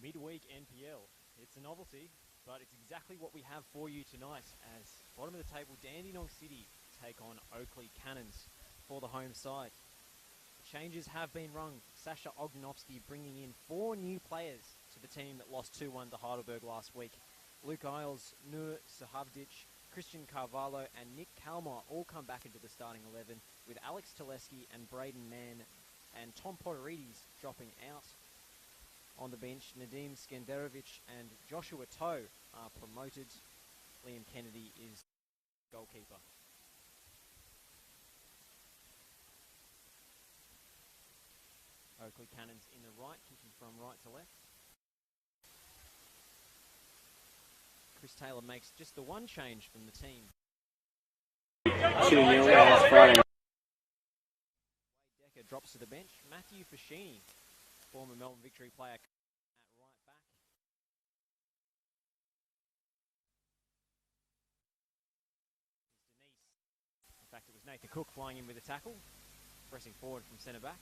midweek NPL. It's a novelty, but it's exactly what we have for you tonight as bottom of the table Dandenong City take on Oakley Cannons for the home side. Changes have been rung. Sasha Ognovsky bringing in 4 new players to the team that lost 2-1 to Heidelberg last week. Luke Isles, Nur Sahavdic, Christian Carvalho and Nick Kalmar all come back into the starting 11, with Alex Teleski and Braden Mann and Tom Podorides dropping out. On the bench, Nadim Skenderovic and Joshua Toe are promoted. Liam Kennedy is goalkeeper. Oakley Cannons in the right, kicking from right to left. Chris Taylor makes just the one change from the team. Decker drops to the bench. Matthew Fashini, former Melbourne Victory player, at right back. Denise. In fact, it was Nathan Cook flying in with a tackle, pressing forward from centre back.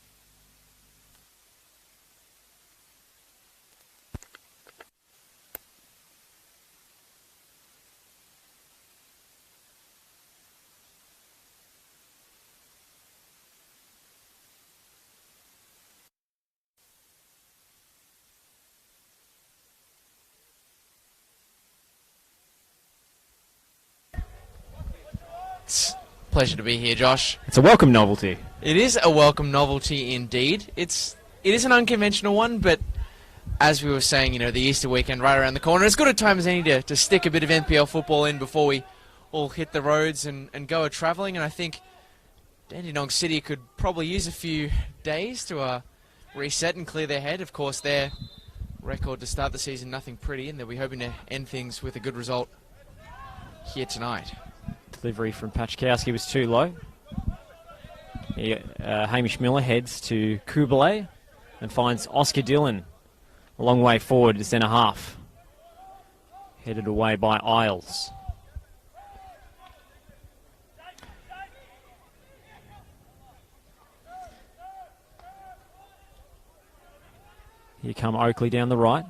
It's a pleasure to be here, Josh. It's a welcome novelty. It is a welcome novelty indeed. It is an unconventional one, but as we were saying, the Easter weekend right around the corner, as good a time as any to stick a bit of NPL football in before we all hit the roads and go a-travelling. And I think Dandenong City could probably use a few days to reset and clear their head. Of course, their record to start the season, nothing pretty, and they'll be hoping to end things with a good result here tonight. Delivery from Pachkowski was too low. Hamish Miller heads to Kublai and finds Oscar Dillon a long way forward to centre half. Headed away by Isles. Here come Oakley down the right.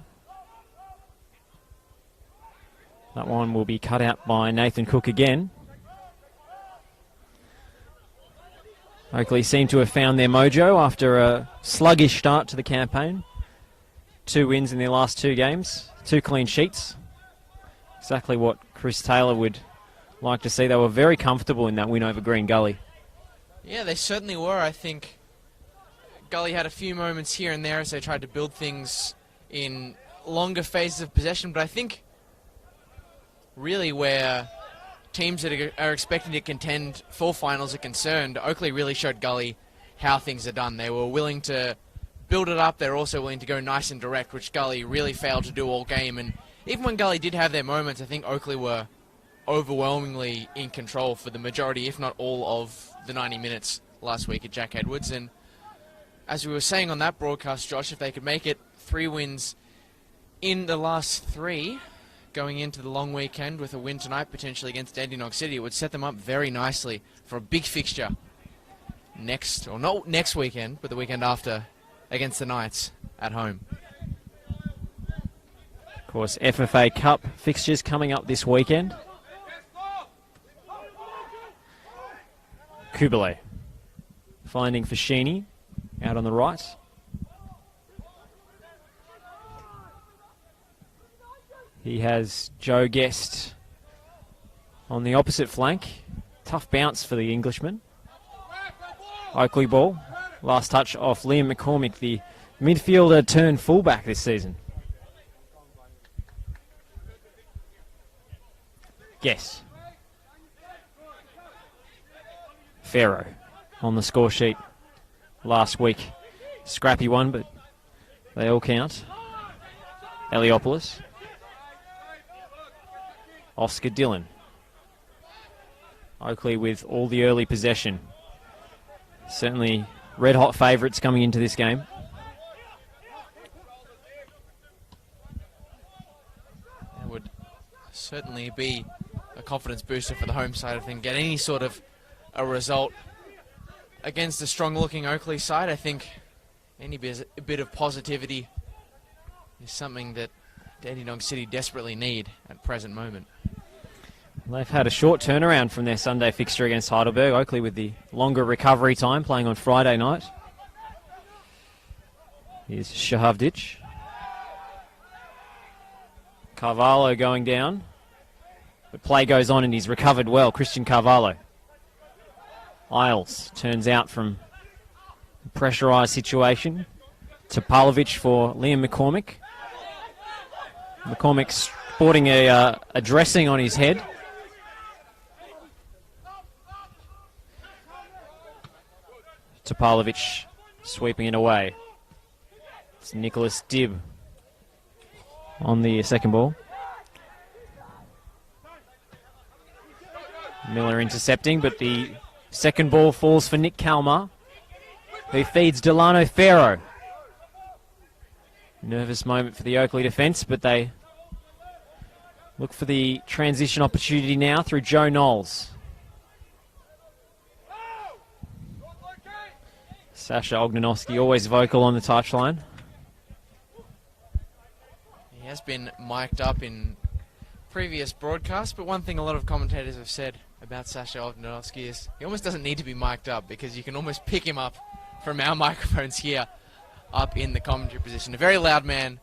That one will be cut out by Nathan Cook again. Oakley seem to have found their mojo after a sluggish start to the campaign. 2 wins in their last 2 games, 2 clean sheets. Exactly what Chris Taylor would like to see. They were very comfortable in that win over Green Gully. Yeah, they certainly were. I think Gully had a few moments here and there as they tried to build things in longer phases of possession, but I think really where teams that are expecting to contend for finals are concerned, Oakley really showed Gully how things are done. They were willing to build it up. They're also willing to go nice and direct, which Gully really failed to do all game. And even when Gully did have their moments, I think Oakley were overwhelmingly in control for the majority, if not all, of the 90 minutes last week at Jack Edwards. And as we were saying on that broadcast, Josh, if they could make it 3 wins in the last 3, going into the long weekend with a win tonight potentially against Dandenong City, it would set them up very nicely for a big fixture not next weekend, but the weekend after against the Knights at home. Of course, FFA Cup fixtures coming up this weekend. Kublai finding Fashini out on the right. He has Joe Guest on the opposite flank. Tough bounce for the Englishman. Oakley ball. Last touch off Liam McCormick, the midfielder turned fullback this season. Guest. Farrow on the score sheet last week. Scrappy one, but they all count. Eliopoulos. Oscar Dillon. Oakley with all the early possession. Certainly red-hot favourites coming into this game. That would certainly be a confidence booster for the home side if they can get any sort of a result against a strong-looking Oakley side. I think any bit of positivity is something that Dandenong City desperately need at present moment. They've had a short turnaround from their Sunday fixture against Heidelberg. Oakley with the longer recovery time, playing on Friday night. Here's Shahavdic. Carvalho going down. But play goes on and he's recovered well. Christian Carvalho. Isles turns out from a pressurised situation. Topalovic for Liam McCormick. McCormick sporting a dressing on his head. Topalovic sweeping it away. It's Nicholas Dibb on the second ball. Miller intercepting, but the second ball falls for Nick Kalmar, who feeds Delano Ferro. Nervous moment for the Oakley defence, but they look for the transition opportunity now through Joe Knowles. Sasha Ognjanowski always vocal on the touchline. He has been mic'd up in previous broadcasts, but one thing a lot of commentators have said about Sasha Ognjanowski is he almost doesn't need to be mic'd up because you can almost pick him up from our microphones here up in the commentary position. A very loud man,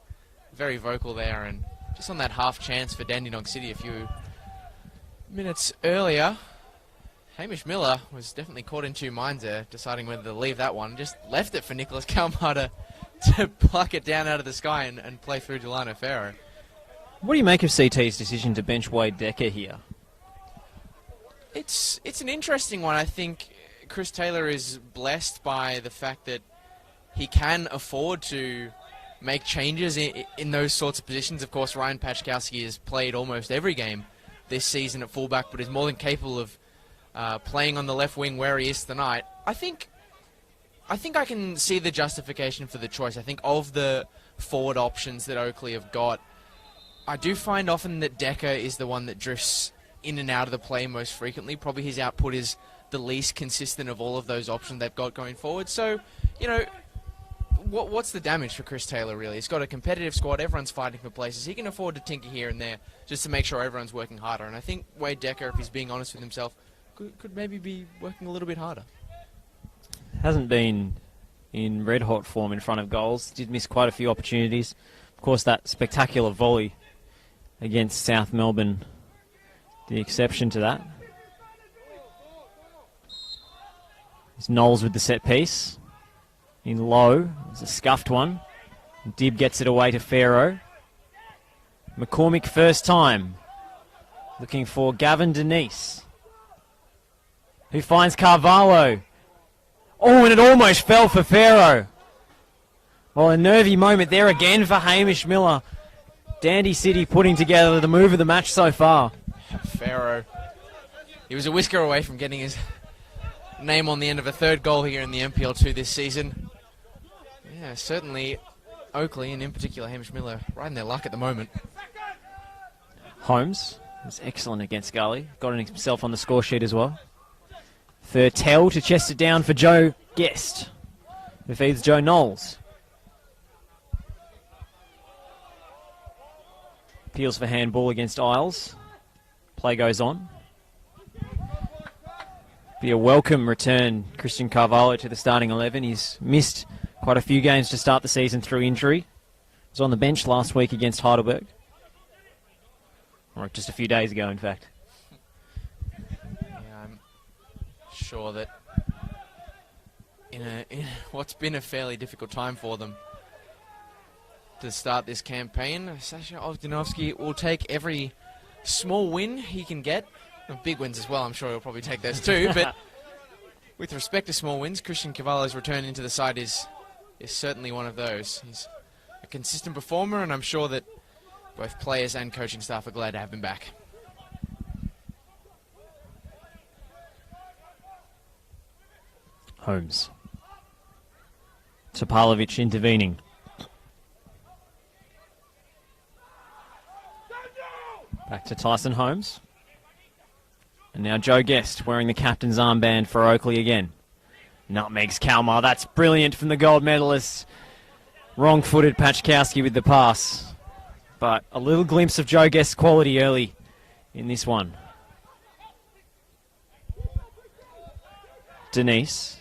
very vocal there, and just on that half chance for Dandenong City a few minutes earlier, Hamish Miller was definitely caught in two minds there, deciding whether to leave that one. Just left it for Nicholas Kalmar to pluck it down out of the sky and play through Delano Ferro. What do you make of CT's decision to bench Wade Decker here? It's an interesting one. I think Chris Taylor is blessed by the fact that he can afford to make changes in those sorts of positions. Of course, Ryan Pachkowski has played almost every game this season at fullback, but is more than capable of playing on the left wing where he is tonight. I think I can see the justification for the choice. I think of the forward options that Oakley have got, I do find often that Decker is the one that drifts in and out of the play most frequently. Probably his output is the least consistent of all of those options they've got going forward. So, you know, what's the damage for Chris Taylor, really? He's got a competitive squad. Everyone's fighting for places. He can afford to tinker here and there just to make sure everyone's working harder. And I think Wade Decker, if he's being honest with himself, could maybe be working a little bit harder. Hasn't been in red-hot form in front of goals. Did miss quite a few opportunities. Of course, that spectacular volley against South Melbourne, the exception to that. It's Knowles with the set piece. In low, it's a scuffed one. Dibb gets it away to Ferro. McCormick first time. Looking for Gavin Denise, who finds Carvalho. Oh, and it almost fell for Ferro. Well, a nervy moment there again for Hamish Miller. Dandy City putting together the move of the match so far. Ferro. He was a whisker away from getting his name on the end of a third goal here in the NPL2 this season. Yeah, certainly Oakley, and in particular Hamish Miller, riding their luck at the moment. Holmes was excellent against Gully. Got himself on the score sheet as well. Thurtell to chest it down for Joe Guest, who feeds Joe Knowles. Appeals for handball against Isles. Play goes on. Be a welcome return, Christian Carvalho, to the starting 11. He's missed quite a few games to start the season through injury. He was on the bench last week against Heidelberg. Or just a few days ago, in fact. Yeah, I'm sure that in what's been a fairly difficult time for them to start this campaign, Sasha Ognjanowski will take every small win he can get. Big wins as well, I'm sure he'll probably take those too, but with respect to small wins, Christian Carvalho's return into the side is certainly one of those. He's a consistent performer, and I'm sure that both players and coaching staff are glad to have him back. Holmes. Topalovic intervening. Back to Tyson Holmes. And now Joe Guest wearing the captain's armband for Oakley again. Nutmegs Kalmar. That's brilliant from the gold medalist. Wrong-footed Pachkowski with the pass. But a little glimpse of Joe Guest's quality early in this one. Denise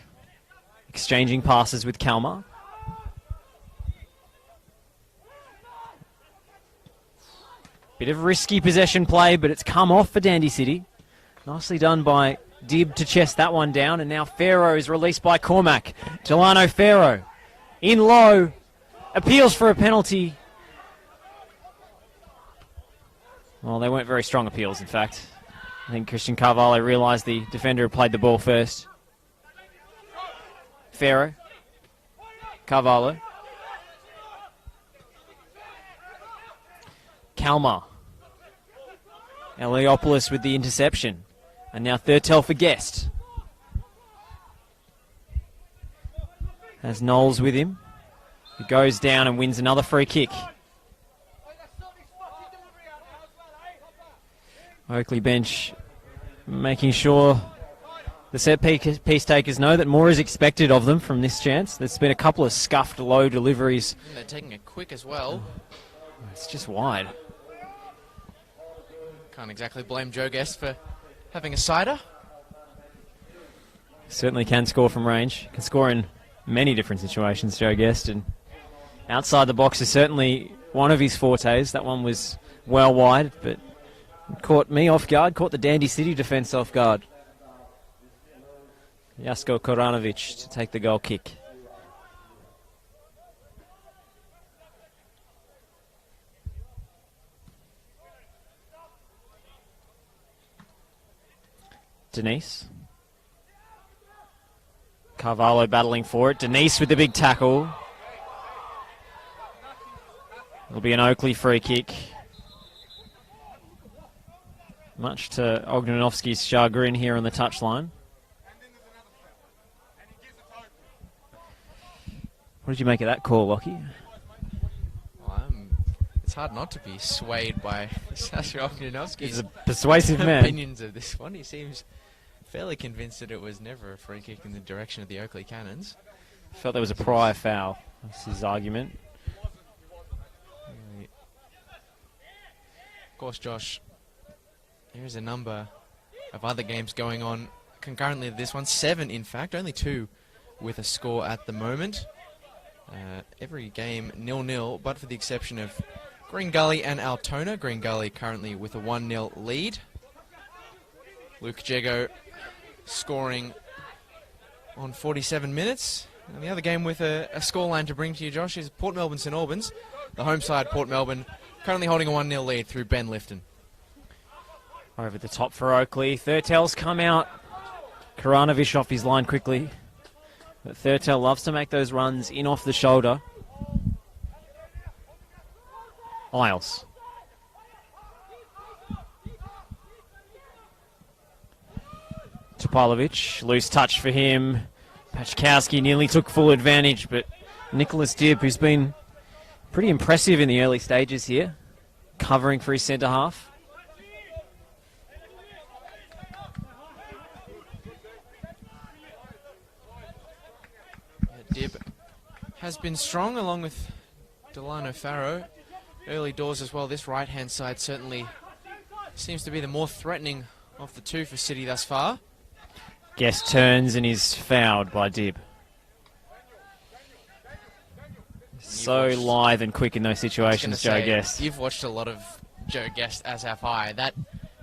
exchanging passes with Kalmar. Bit of risky possession play, but it's come off for Dandy City. Nicely done by Dib to chest that one down, and now Farrow is released by Cormac. Delano Farrow in low, appeals for a penalty. Well, they weren't very strong appeals, in fact. I think Christian Carvalho realised the defender had played the ball first. Farrow. Carvalho. Kalmar. Eliopoulos with the interception. And now third tell for Guest. Has Knowles with him. He goes down and wins another free kick. Oakley bench making sure the set piece takers know that more is expected of them from this chance. There's been a couple of scuffed low deliveries. And they're taking it quick as well. It's just wide. Can't exactly blame Joe Guest for having a cider. Certainly can score from range. Can score in many different situations, Joe Guest. And outside the box is certainly one of his fortes. That one was well wide, but caught me off guard, caught the Dandy City defence off guard. Jasko Koranovic to take the goal kick. Denise. Carvalho battling for it. Denise with the big tackle. It'll be an Oakley free kick. Much to Ognanovsky's chagrin here on the touchline. What did you make of that call, Lockie? Well, it's hard not to be swayed by Sasha Ognanovsky's He's a persuasive man. opinions of this one. He seems fairly convinced that it was never a free kick in the direction of the Oakley Cannons. Felt there was a prior foul. That's his argument. Of course, Josh, there's a number of other games going on concurrently to this one. 7, in fact, only 2 with a score at the moment. Every game 0-0, but for the exception of Green Gully and Altona. Green Gully currently with a 1-0 lead. Luke Jego scoring on 47 minutes. And the other game with a scoreline to bring to you, Josh, is Port Melbourne St Albans. The home side, Port Melbourne, currently holding a 1-0 lead through Ben Lifton. Over the top for Oakley. Thurtell's come out. Karanovic off his line quickly. But Thurtell loves to make those runs in off the shoulder. Isles. Topalovic, loose touch for him. Pachkowski nearly took full advantage, but Nicholas Dibb, who's been pretty impressive in the early stages here, covering for his centre half. Dibb has been strong along with Delano Farrow. Early doors as well. This right-hand side certainly seems to be the more threatening of the two for City thus far. Guest turns and is fouled by Dibb. So lithe and quick in those situations, Joe Guest. You've watched a lot of Joe Guest, as have I. That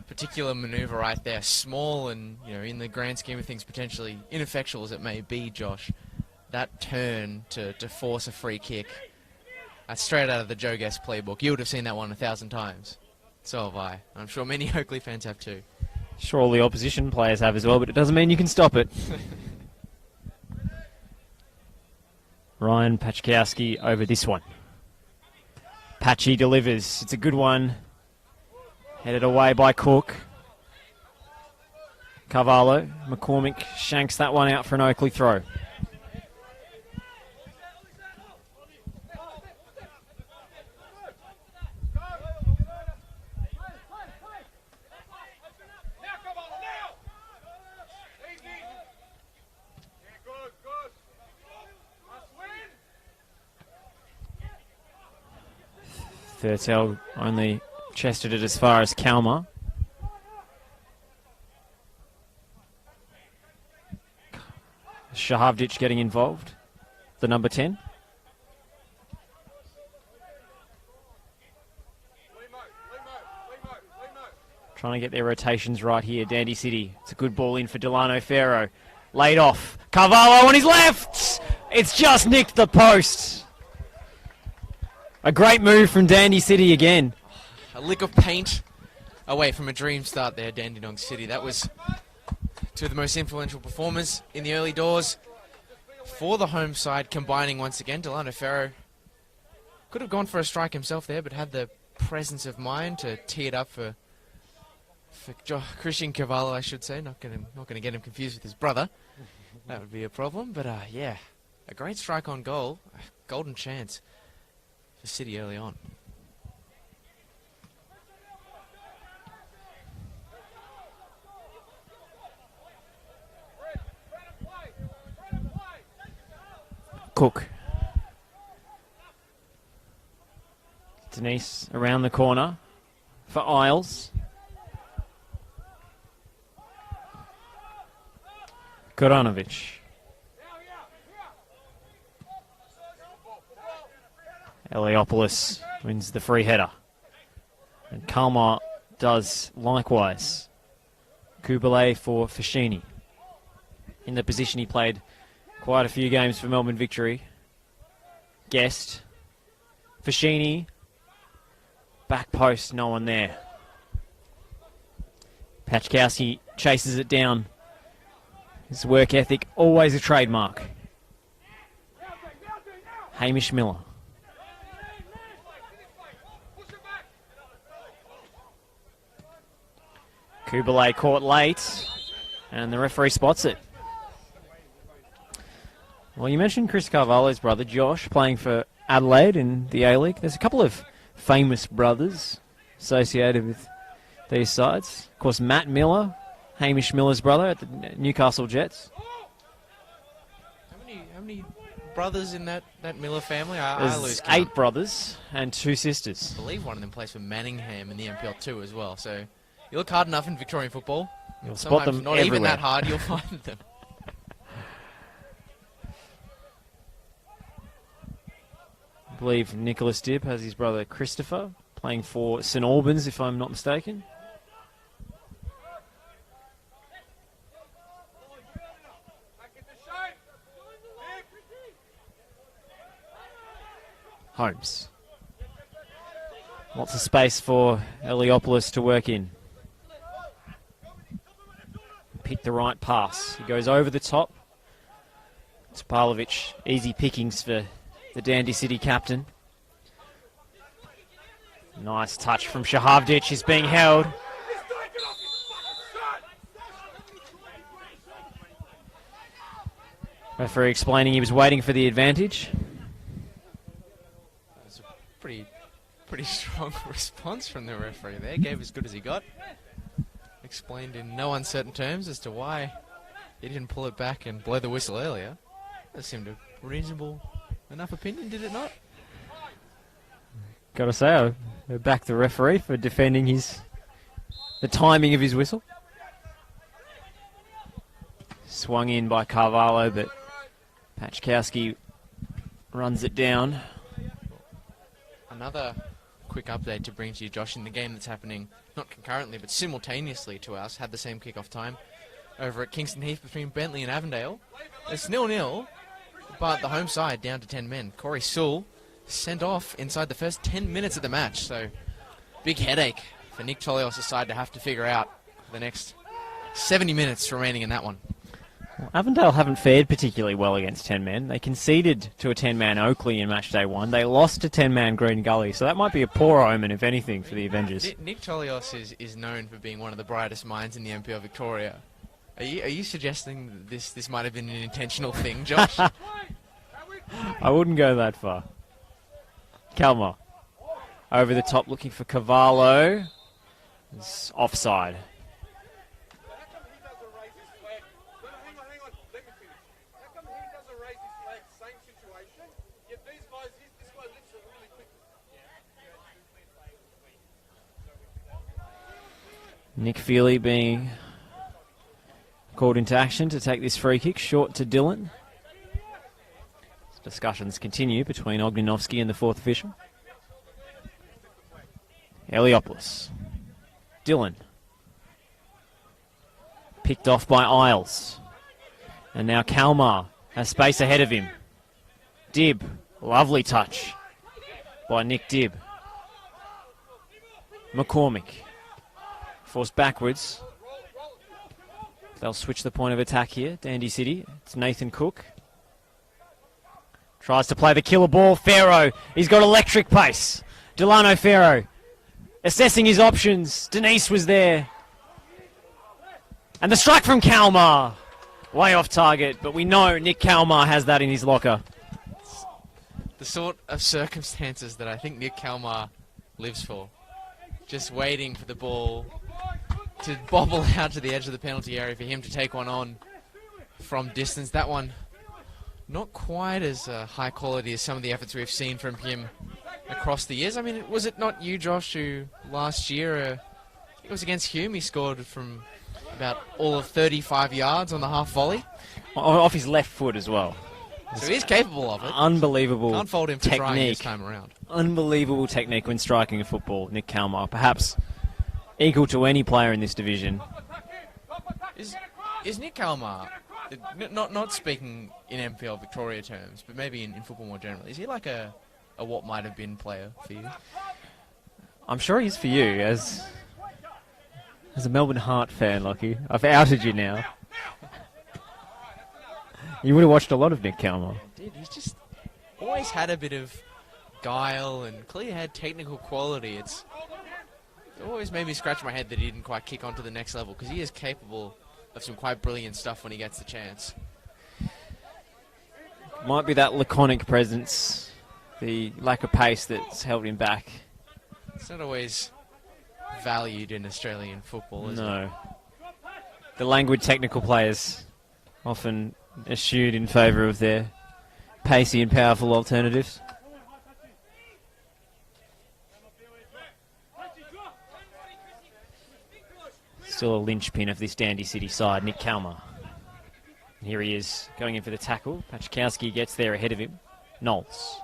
particular manoeuvre right there, small and, you know, in the grand scheme of things, potentially ineffectual as it may be, Josh. That turn to force a free kick, that's straight out of the Joe Guest playbook. You would have seen that one 1,000 times. So have I. I'm sure many Oakley fans have too. Sure, all the opposition players have as well, but it doesn't mean you can stop it. Ryan Pachkowski over this one. Patchy delivers. It's a good one. Headed away by Cook. Carvalho. McCormick shanks that one out for an Oakley throw. Thurtell only chested it as far as Kalmar. Shahavdic getting involved, the number 10. Trying to get their rotations right here, Dandy City. It's a good ball in for Delano Ferro. Laid off. Carvalho on his left! It's just nicked the post. A great move from Dandy City again. A lick of paint away from a dream start there, Dandenong City. That was two of the most influential performers in the early doors for the home side, combining once again. Delano Ferro could have gone for a strike himself there, but had the presence of mind to tee it up for Christian Cavallo, I should say. Not going to get him confused with his brother. That would be a problem. But yeah, a great strike on goal, a golden chance for City early on. Cook. Denise around the corner for Isles. Koranovic. Eliopoulos wins the free header. And Kalmar does likewise. Kubalay for Fashini. In the position he played quite a few games for Melbourne Victory. Guest. Fashini. Back post, no one there. Pachkowski chases it down. His work ethic, always a trademark. Hamish Miller. Kubalay caught late, and the referee spots it. Well, you mentioned Chris Carvalho's brother, Josh, playing for Adelaide in the A-League. There's a couple of famous brothers associated with these sides. Of course, Matt Miller, Hamish Miller's brother at the Newcastle Jets. How many brothers in that Miller family? I There's lose count. 8 brothers and 2 sisters. I believe one of them plays for Manningham in the NPL too as well. So you look hard enough in Victorian football. You'll spot them not everywhere. even that hard, you'll find them. I believe Nicholas Dibb has his brother Christopher playing for St Albans, if I'm not mistaken. Holmes. Lots of space for Eliopoulos to work in. Pick the right pass. He goes over the top. Topalovic, easy pickings for the Dandy City captain. Nice touch from Shahavdic. He's being held. Referee explaining he was waiting for the advantage. That's a pretty strong response from the referee there. Gave as good as he got. Explained in no uncertain terms as to why he didn't pull it back and blow the whistle earlier. That seemed a reasonable enough opinion, did it not? Got to say, I back the referee for defending the timing of his whistle. Swung in by Carvalho, but Pachkowski runs it down. Another quick update to bring to you, Josh, in the game that's happening, not concurrently, but simultaneously to us, had the same kickoff time over at Kingston Heath between Bentley and Avondale. It's 0-0, but the home side down to 10 men. Corey Sewell sent off inside the first 10 minutes of the match, so big headache for Nick Tolios' side to have to figure out the next 70 minutes remaining in that one. Well, Avondale haven't fared particularly well against 10 men. They conceded to a 10-man Oakley in match day 1. They lost to 10-man Green Gully, so that might be a poor omen, if anything, for the Avengers. Nick Tolios is known for being one of the brightest minds in the NPL Victoria. Are you suggesting that this might have been an intentional thing, Josh? I wouldn't go that far. Kalmar. Over the top looking for Cavallo. It's offside. Nick Feely being called into action to take this free kick, short to Dillon. Discussions continue between Ogninovski and the fourth official. Eliopoulos. Dillon. Picked off by Isles. And now Kalmar has space ahead of him. Dibb. Lovely touch by Nick Dibb. McCormick. Forced backwards. They'll switch the point of attack here. Dandy City. It's Nathan Cook. Tries to play the killer ball. Farrow. He's got electric pace. Delano Farrow. Assessing his options. Denise was there. And the strike from Kalmar. Way off target, but we know Nick Kalmar has that in his locker. The sort of circumstances that I think Nick Kalmar lives for. Just waiting for the ball to bobble out to the edge of the penalty area for him to take one on from distance. That one not quite as high quality as some of the efforts we've seen from him across the years. I mean, was it not you, Josh, who last year, it was against Hume, he scored from about all of 35 yards on the half volley? Off his left foot as well. So he's capable of it. Unbelievable Can't fault him for technique. trying this time around. Unbelievable technique when striking a football, Nick Kalmar. Perhaps equal to any player in this division. Is Nick Kalmar, not speaking in NPL Victoria terms, but maybe in football more generally, is he like a what might have been player for you? I'm sure he's for you, as a Melbourne Heart fan, Lockie. I've outed you now. You would have watched a lot of Nick Kalmar. I did. He's just always had a bit of guile and clearly had technical quality. It always made me scratch my head that he didn't quite kick on to the next level, because he is capable of some quite brilliant stuff when he gets the chance. Might be that laconic presence, the lack of pace that's held him back. It's not always valued in Australian football, is it? No. The languid technical players often eschewed in favour of their pacey and powerful alternatives. Still a linchpin of this Dandy City side, Nick Kalmar. And here he is, going in for the tackle. Pachkowski gets there ahead of him. Knowles.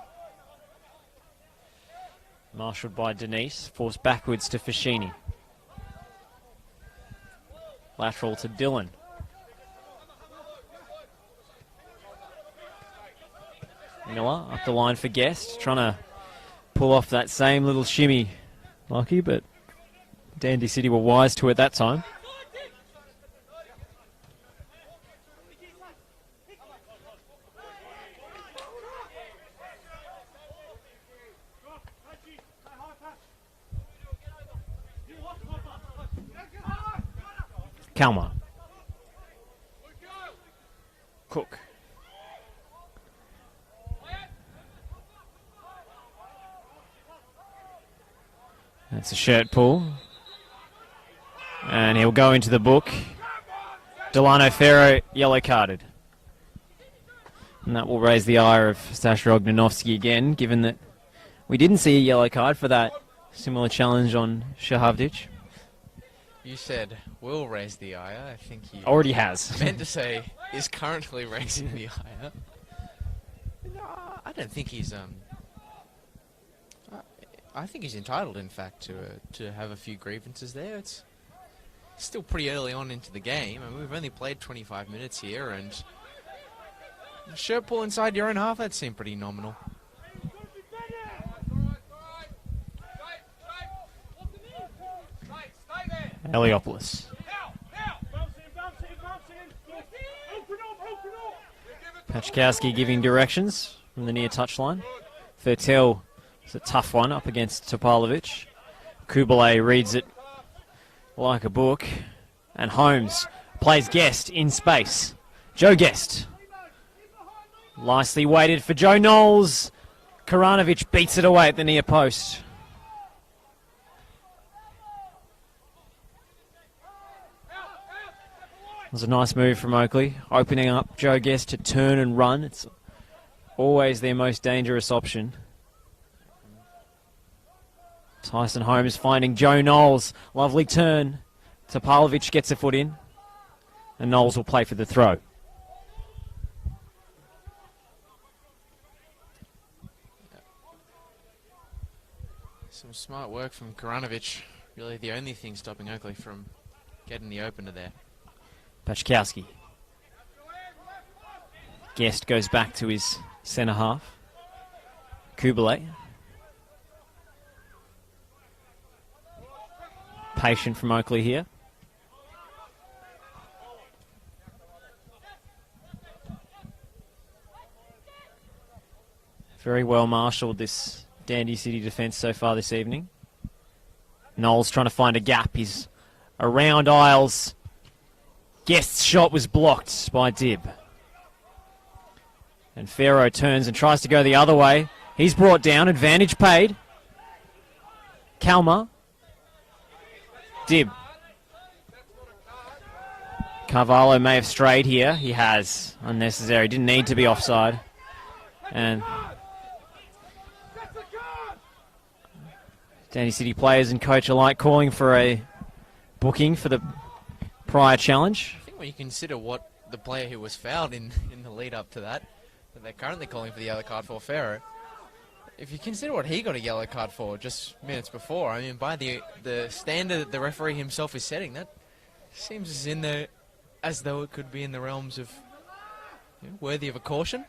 Marshalled by Denise, forced backwards to Fashini. Lateral to Dillon. Miller up the line for Guest, trying to pull off that same little shimmy, Lockie, but Dandy City were wise to it that time. Kalmar. Cook. That's a shirt pull. And he'll go into the book. Delano Ferro, yellow carded. And that will raise the ire of Sasha Ogninovski again, given that we didn't see a yellow card for that similar challenge on Shahavdic. You said will raise the ire. I think you already has. Meant to say is currently raising the ire. No, I don't think he's I think he's entitled, in fact, to have a few grievances there. It's still pretty early on into the game. I mean, we've only played 25 minutes here, and shirt pull inside your own half, that seemed pretty nominal. Eliopoulos. Pachkowski giving directions from the near touchline. Fertel is a tough one up against Topalovic. Kubalay reads it like a book. And Holmes plays Guest in space. Joe Guest. Nicely waited for Joe Knowles. Karanovic beats it away at the near post. It was a nice move from Oakley, opening up Joe Guest to turn and run. It's always their most dangerous option. Tyson Holmes finding Joe Knowles. Lovely turn Topalovic gets a foot in, and Knowles will play for the throw. Some smart work from Koranovic. Really the only thing stopping Oakley from getting the opener there. Pachkowski. Guest goes back to his centre half. Kubele. Patient from Oakley here. Very well marshalled, this Dandy City defence so far this evening. Knowles trying to find a gap. He's around Isles. Guest's shot was blocked by Dibb. And Farrow turns and tries to go the other way. He's brought down. Advantage paid. Kalmar. Dibb. Carvalho may have strayed here. He has. Unnecessary. Didn't need to be offside. And Dandy City players and coach alike calling for a booking for the prior challenge. I think when you consider what the player who was fouled in the lead up to that they're currently calling for the yellow card for Farrow. If you consider what he got a yellow card for just minutes before, I mean, by the standard that the referee himself is setting, that seems as though it could be in the realms of worthy of a caution.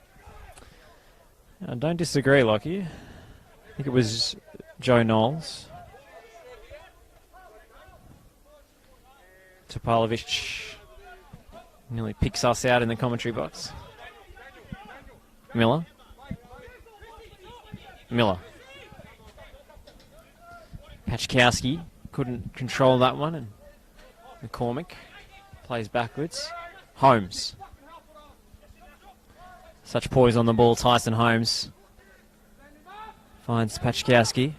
I don't disagree, Lockie. I think it was Joe Knowles. Topalovic nearly picks us out in the commentary box. Miller. Pachkowski couldn't control that one, and McCormick plays backwards. Holmes. Such poise on the ball, Tyson Holmes finds Pachkowski.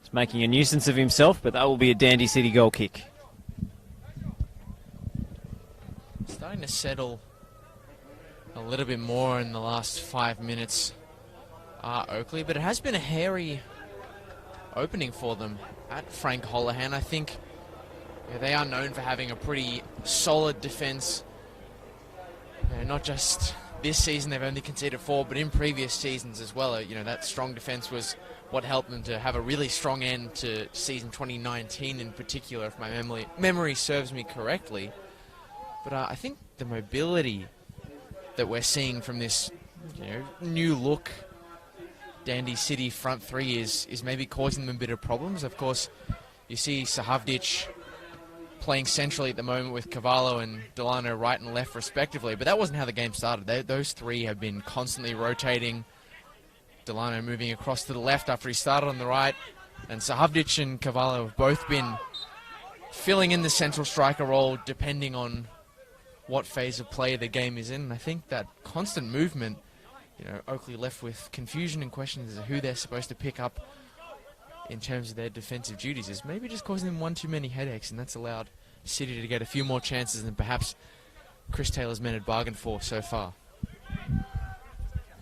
He's making a nuisance of himself, but that will be a Dandy City goal kick. Starting to settle a little bit more in the last 5 minutes, Oakley, but it has been a hairy opening for them at Frank Holohan. I think they are known for having a pretty solid defence. Not just this season, they've only conceded 4, but in previous seasons as well. That strong defence was what helped them to have a really strong end to season 2019 in particular, if my memory serves me correctly. But I think the mobility that we're seeing from this new look Dandy City front three is maybe causing them a bit of problems. Of course, you see Sahavdic playing centrally at the moment with Cavallo and Delano right and left respectively, but that wasn't how the game started. Those three have been constantly rotating. Delano moving across to the left after he started on the right, and Sahavdic and Cavallo have both been filling in the central striker role depending on what phase of play the game is in. And I think that constant movement, Oakley left with confusion and questions as to who they're supposed to pick up in terms of their defensive duties, is maybe just causing them one too many headaches, and that's allowed City to get a few more chances than perhaps Chris Taylor's men had bargained for so far.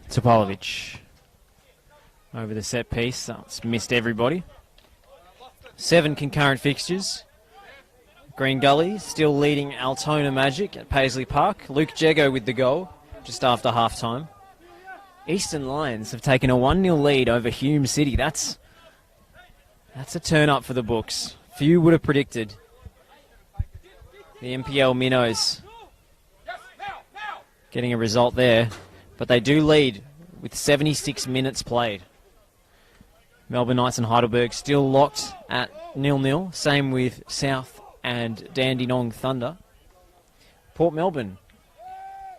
Topalovic over the set piece. It's missed everybody. 7 concurrent fixtures. Green Gully still leading Altona Magic at Paisley Park. Luke Jego with the goal just after half-time. Eastern Lions have taken a 1-0 lead over Hume City. That's a turn-up for the books. Few would have predicted the NPL Minnows getting a result there, but they do lead with 76 minutes played. Melbourne Knights and Heidelberg still locked at 0-0. Same with South and Dandenong Thunder. Port Melbourne,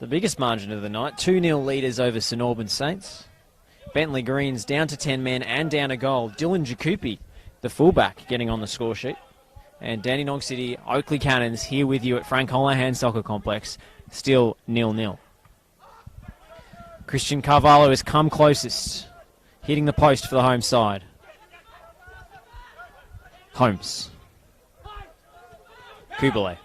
the biggest margin of the night, 2-0 leaders over St Albans Saints. Bentley Greens down to 10 men and down a goal. Dylan Jacoupy, the fullback, getting on the score sheet. And Dandenong City, Oakley Cannons here with you at Frank Holohan Soccer Complex, still 0-0. Christian Carvalho has come closest, hitting the post for the home side. Holmes. Kubele.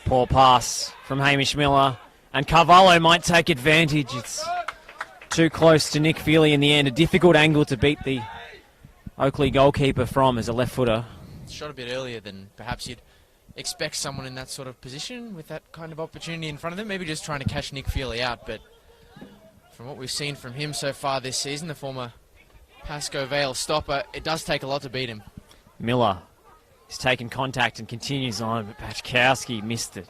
Poor pass from Hamish Miller, and Carvalho might take advantage. It's too close to Nick Feely in the end. A difficult angle to beat the Oakley goalkeeper from as a left footer. Shot a bit earlier than perhaps you'd expect someone in that sort of position with that kind of opportunity in front of them. Maybe just trying to catch Nick Feely out, but from what we've seen from him so far this season, the former Pascoe Vale stopper, it does take a lot to beat him. Miller has taken contact and continues on, but Paczkowski missed it.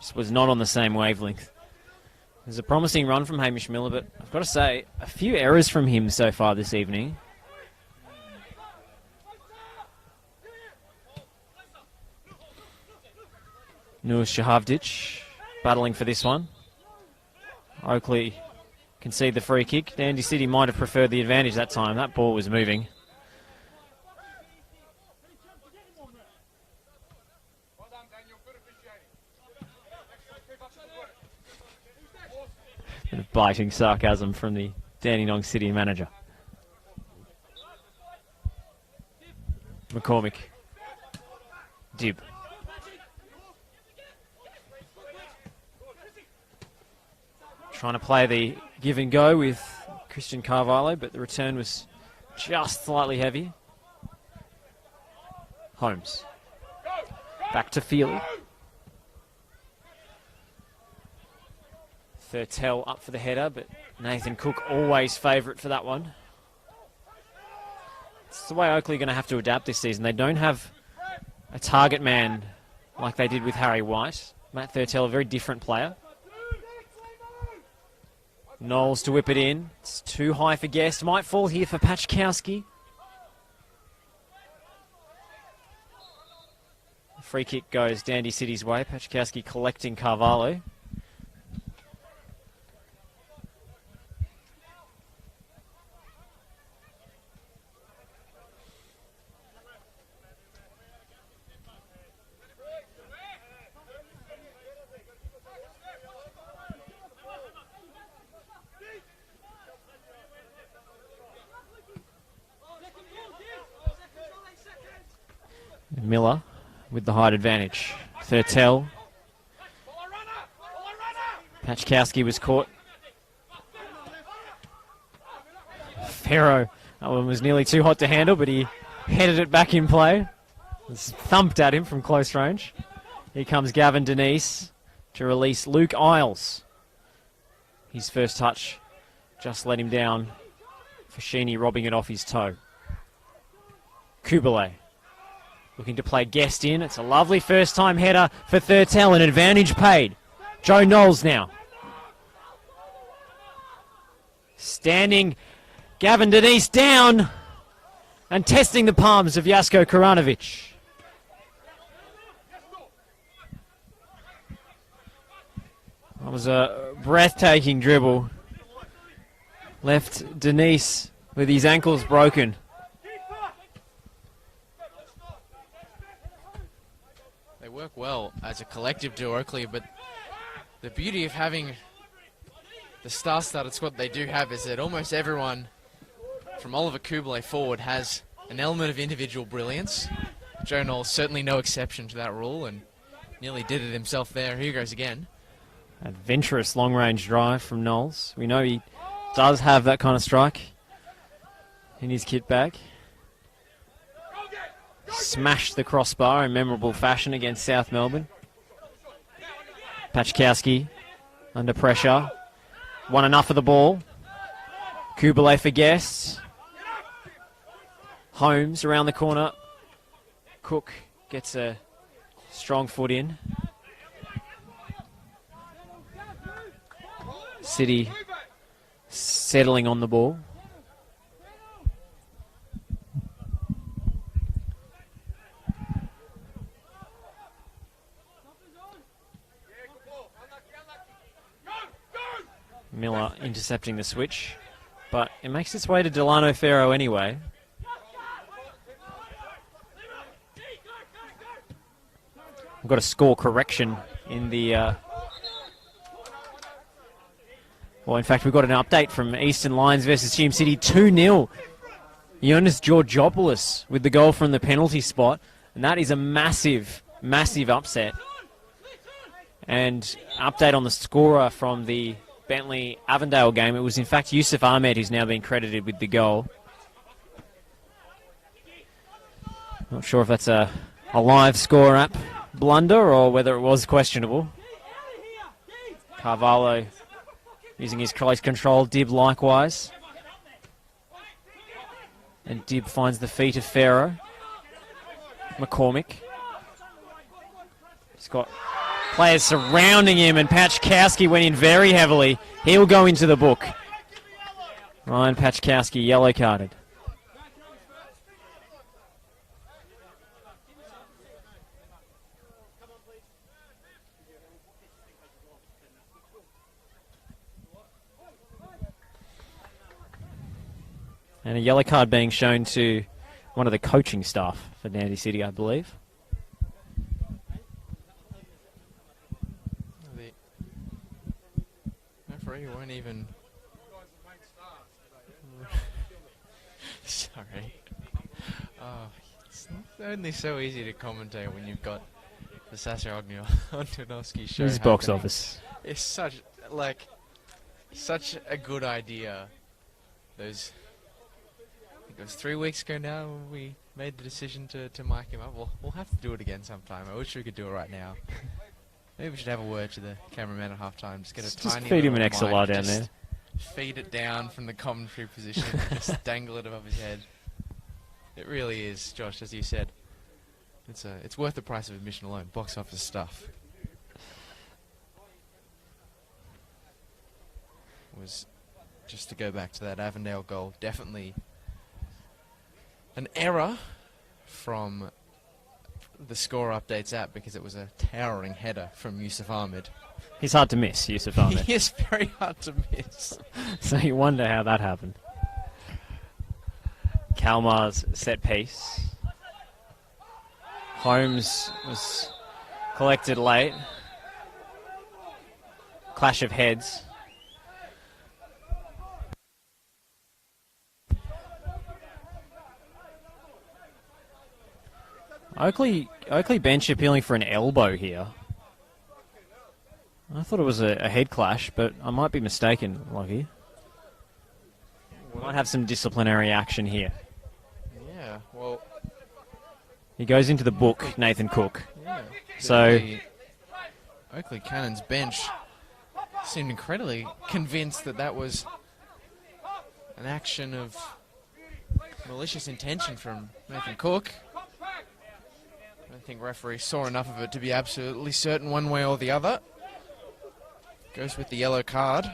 Just was not on the same wavelength. There's a promising run from Hamish Miller, but I've got to say, a few errors from him so far this evening. Nur Shahavdic battling for this one. Oakley concede the free kick. Dandy City might have preferred the advantage that time. That ball was moving. Bit of biting sarcasm from the Dandenong City manager. McCormick. Dib. Trying to play the give and go with Christian Carvalho, but the return was just slightly heavy. Holmes. Back to Feely. Thurtell up for the header, but Nathan Cook always favourite for that one. It's the way Oakley are going to have to adapt this season. They don't have a target man like they did with Harry White. Matt Thurtell, a very different player. Knowles to whip it in. It's too high for Guest. Might fall here for Paczkowski. Free kick goes Dandy City's way. Paczkowski collecting Carvalho. Miller with the height advantage. Thurtell. Paczkowski was caught. Farrow. That one was nearly too hot to handle, but he headed it back in play. It was thumped at him from close range. Here comes Gavin Denise to release Luke Isles. His first touch just let him down. Fashini robbing it off his toe. Kubele. Looking to play Guest in. It's a lovely first-time header for Thurtell. An advantage paid. Joe Knowles now. Standing Gavin Denise down and testing the palms of Jasko Koranovic. That was a breathtaking dribble. Left Denise with his ankles broken. Work well as a collective to Oakley, but the beauty of having the star-studded squad they do have is that almost everyone from Oliver Kubele forward has an element of individual brilliance. Joe Knowles certainly no exception to that rule and nearly did it himself there. Here goes again. Adventurous long-range drive from Knowles. We know he does have that kind of strike in his kit bag. Smashed the crossbar in memorable fashion against South Melbourne. Paczkowski under pressure. Won enough of the ball. Kubele for Guests. Holmes around the corner. Cook gets a strong foot in. City settling on the ball. Miller intercepting the switch, but it makes its way to Delano Ferro anyway. We've got a score correction in the... Well, in fact, we've got an update from Eastern Lions versus Team City. 2-0. Jonas Georgopoulos with the goal from the penalty spot. And that is a massive, massive upset. And update on the scorer from the Bentley-Avondale game. It was, in fact, Yusuf Ahmed who's now been credited with the goal. Not sure if that's a live score app blunder or whether it was questionable. Carvalho using his close control, Dib likewise. And Dib finds the feet of Pharaoh. McCormick. He's got players surrounding him, and Pachkowski went in very heavily. He'll go into the book. Ryan Pachkowski, yellow carded. And a yellow card being shown to one of the coaching staff for Dandy City, I believe. The referee won't even... Sorry. Oh, it's only so easy to commentate when you've got the Sasha Antonovsky show. This is box office. It's such a good idea. It was 3 weeks ago now when we made the decision to mic him up. We'll have to do it again sometime. I wish we could do it right now. Maybe we should have a word to the cameraman at halftime. Just get a tiny feed him an little XLR mic, down just there. Feed it down from the commentary position. Just dangle it above his head. It really is, Josh, as you said. It's worth the price of admission alone. Box office stuff. Was just to go back to that Avondale goal. Definitely an error from the Score Updates app because it was a towering header from Yusuf Ahmed. He's hard to miss, Yusuf Ahmed. He is very hard to miss. So you wonder how that happened. Kalmar's set piece. Holmes was collected late. Clash of heads. Oakley bench appealing for an elbow here. I thought it was a head clash, but I might be mistaken, Lockie. We might have some disciplinary action here. Yeah, well... He goes into the book, Nathan Cook. Yeah. So... Oakley Cannon's bench seemed incredibly convinced that was an action of malicious intention from Nathan Cook. I don't think referee saw enough of it to be absolutely certain one way or the other. Goes with the yellow card.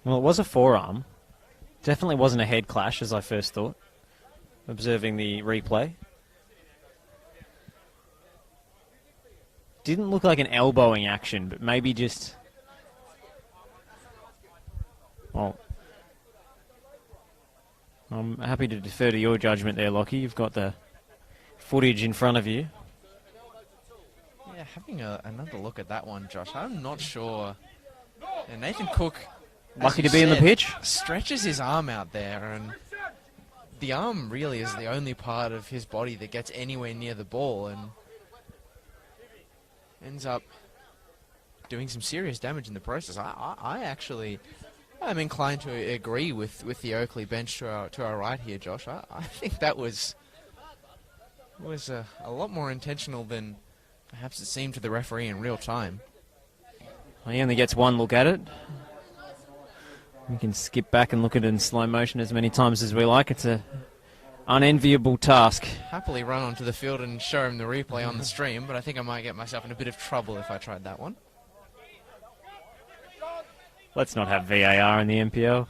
Well, it was a forearm. Definitely wasn't a head clash, as I first thought, observing the replay. Didn't look like an elbowing action, but maybe just... Well, I'm happy to defer to your judgment there, Lockie. You've got the footage in front of you. Yeah, having another look at that one, Josh, I'm not sure. Yeah, Nathan Cook, Lucky to be in the pitch. stretches his arm out there, and the arm really is the only part of his body that gets anywhere near the ball, and ends up doing some serious damage in the process. I actually am inclined to agree with the Oakley bench to our right here, Josh. I think that was a lot more intentional than perhaps it seemed to the referee in real time. Well, he only gets one look at it. We can skip back and look at it in slow motion as many times as we like. It's a unenviable task. Happily run onto the field and show him the replay on the stream, but I think I might get myself in a bit of trouble if I tried that one. Let's not have VAR in the NPL.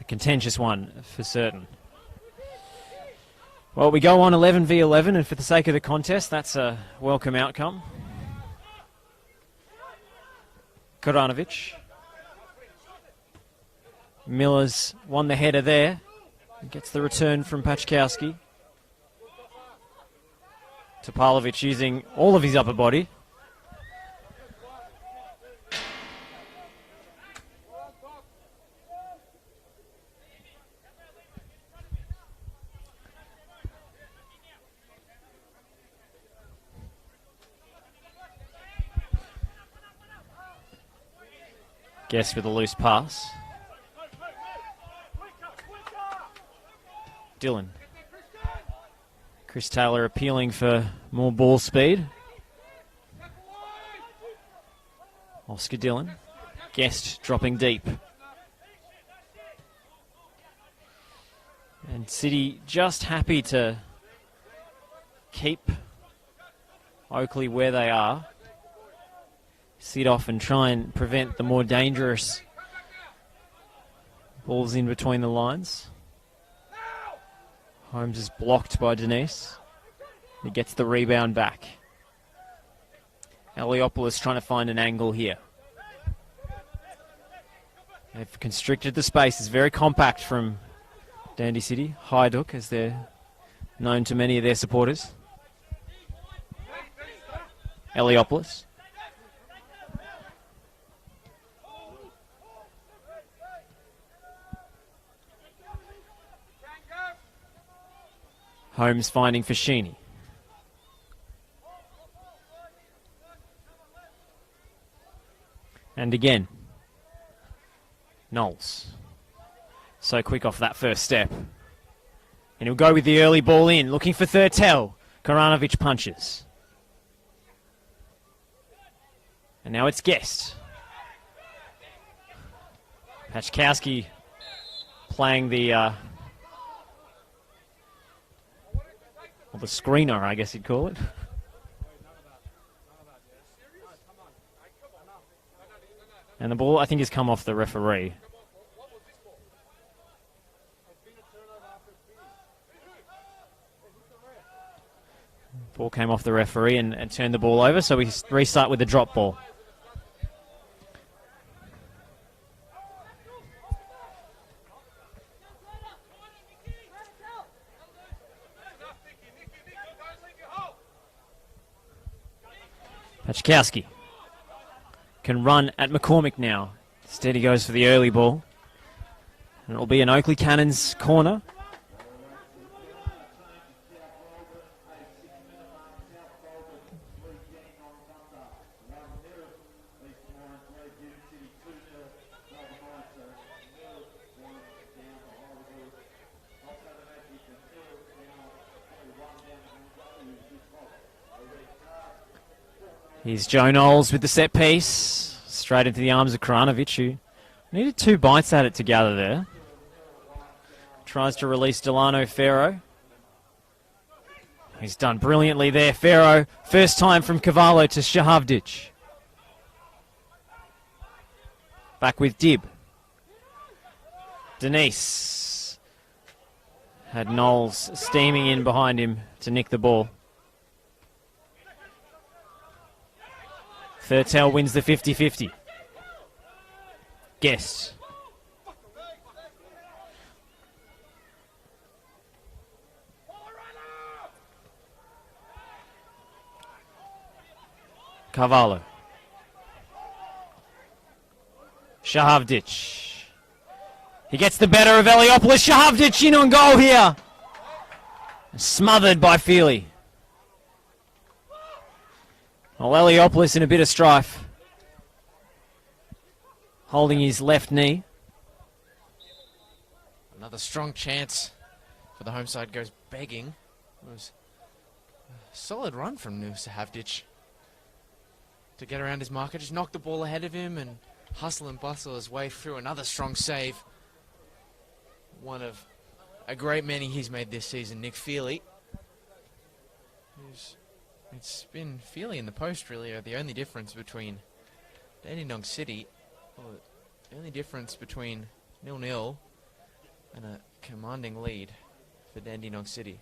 A contentious one, for certain. Well, we go on 11 v 11, and for the sake of the contest, that's a welcome outcome. Koranovic. Miller's won the header there. Gets the return from Pachkowski. Topalovic using all of his upper body. Guest with a loose pass. Dillon. Chris Taylor appealing for more ball speed. Oscar Dillon. Guest dropping deep. And City just happy to keep Oakley where they are. Sit off and try and prevent the more dangerous balls in between the lines. Holmes is blocked by Denise. He gets the rebound back. Eliopoulos trying to find an angle here. They've constricted the space. It's very compact from Dandy City. Hajduk, as they're known to many of their supporters. Eliopoulos. Holmes finding Fashini. And again, Knowles. So quick off that first step. And he'll go with the early ball in, looking for Thurtell. Koranovic punches. And now it's Guest. Pachkowski playing the screener, I guess you'd call it. And the ball, I think, has come off the referee. Ball came off the referee and turned the ball over, so we restart with the drop ball. Pachkowski can run at McCormick now. Instead he goes for the early ball. And it'll be an Oakley Cannons corner. Here's Joe Knowles with the set piece. Straight into the arms of Koranovic, who needed 2 bites at it to gather there. Tries to release Delano Ferro. He's done brilliantly there. Ferro, first time from Cavallo to Shahavdic. Back with Dib. Denise. Had Knowles steaming in behind him to nick the ball. Thurtell wins the 50-50. Guest. Cavallo. Shahavdic. He gets the better of Eliopoulos. Shahavdic in on goal here. Smothered by Feely. Well, Eliopoulos in a bit of strife. Holding his left knee. Another strong chance for the home side goes begging. It was a solid run from Nusa Havdic to get around his marker. Just knock the ball ahead of him and hustle and bustle his way through. Another strong save. One of a great many he's made this season, Nick Feely. It's been Feely in the post, really, the only difference between Dandenong City, the only difference between 0-0 and a commanding lead for Dandenong City,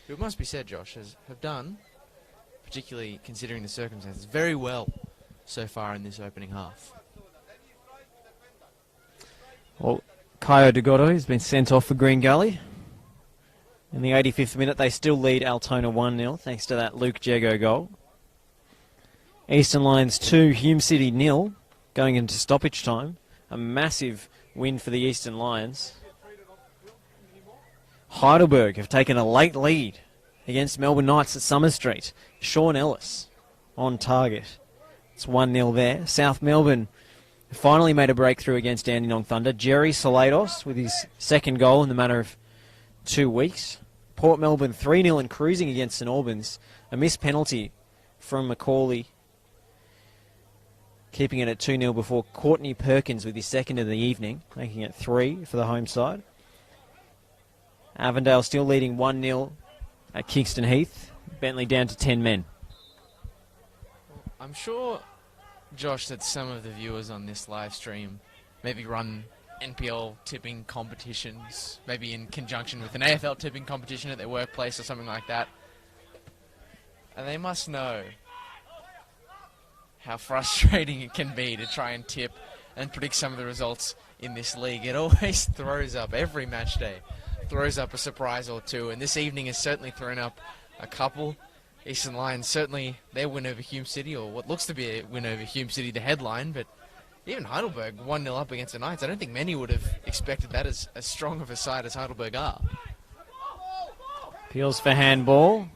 who, it must be said, Josh, have done, particularly considering the circumstances, very well so far in this opening half. Well, Kaio Degotto has been sent off for Green Gully. In the 85th minute, they still lead Altona 1-0, thanks to that Luke Jago goal. Eastern Lions 2, Hume City 0, going into stoppage time. A massive win for the Eastern Lions. Heidelberg have taken a late lead against Melbourne Knights at Summer Street. Sean Ellis on target. It's 1-0 there. South Melbourne finally made a breakthrough against Dandenong Thunder. Jerry Salados with his second goal in the matter of 2 weeks. Port Melbourne 3-0 and cruising against St Albans. A missed penalty from Macaulay, keeping it at 2-0 before Courtney Perkins with his second of the evening, making it 3 for the home side. Avondale still leading 1-0 at Kingston Heath. Bentley down to 10 men. I'm sure, Josh, that some of the viewers on this live stream maybe run NPL tipping competitions, maybe in conjunction with an AFL tipping competition at their workplace or something like that. And they must know how frustrating it can be to try and tip and predict some of the results in this league. It always throws up, every match day, throws up a surprise or two, and this evening has certainly thrown up a couple. Eastern Lions, certainly their win over Hume City, or what looks to be a win over Hume City, the headline, but even Heidelberg 1-0 up against the Knights. I don't think many would have expected that as strong of a side as Heidelberg are. Appeals for handball.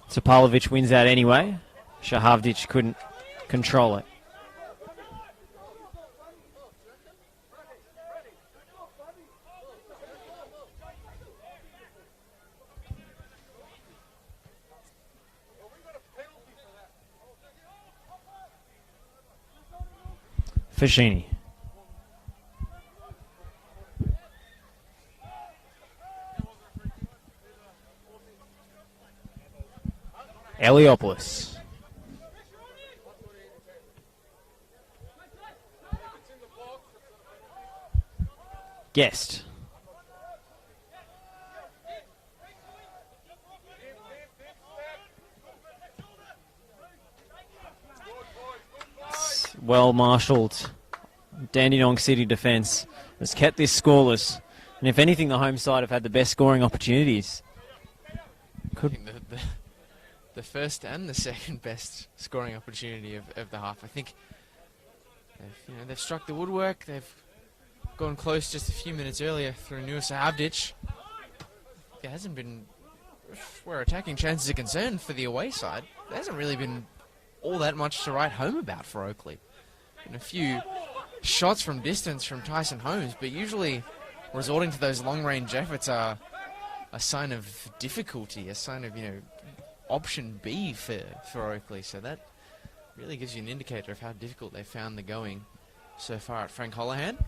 Topalovic wins out anyway. Shahavdic couldn't control it. Fashini. Eliopoulos. Guest. Well marshalled Dandenong City defence has kept this scoreless, and if anything, the home side have had the best scoring opportunities. I think the first and the second best scoring opportunity of the half. I think they've struck the woodwork. They've gone close just a few minutes earlier through Nusa Havdic. There hasn't been, where attacking chances are concerned for the away side, there hasn't really been all that much to write home about for Oakley. And a few shots from distance from Tyson Holmes, but usually resorting to those long-range efforts are a sign of difficulty, a sign of, option B for Oakley. So that really gives you an indicator of how difficult they found the going so far at Frank Holohan.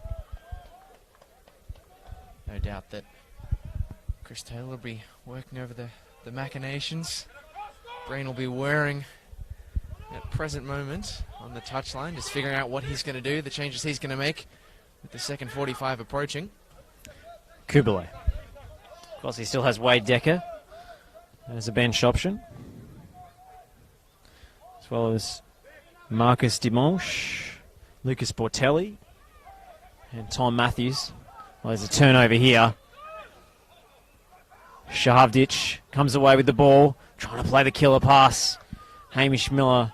No doubt that Chris Taylor will be working over the machinations. Breen will be whirring at present moment on the touchline, just figuring out what he's going to do, the changes he's going to make with the second 45 approaching. Kubalay. Of course, he still has Wade Decker as a bench option, as well as Marcus Dimanche, Lucas Bortelli, and Tom Matthews. Well, there's a turnover here. Shahavdic comes away with the ball, trying to play the killer pass. Hamish Miller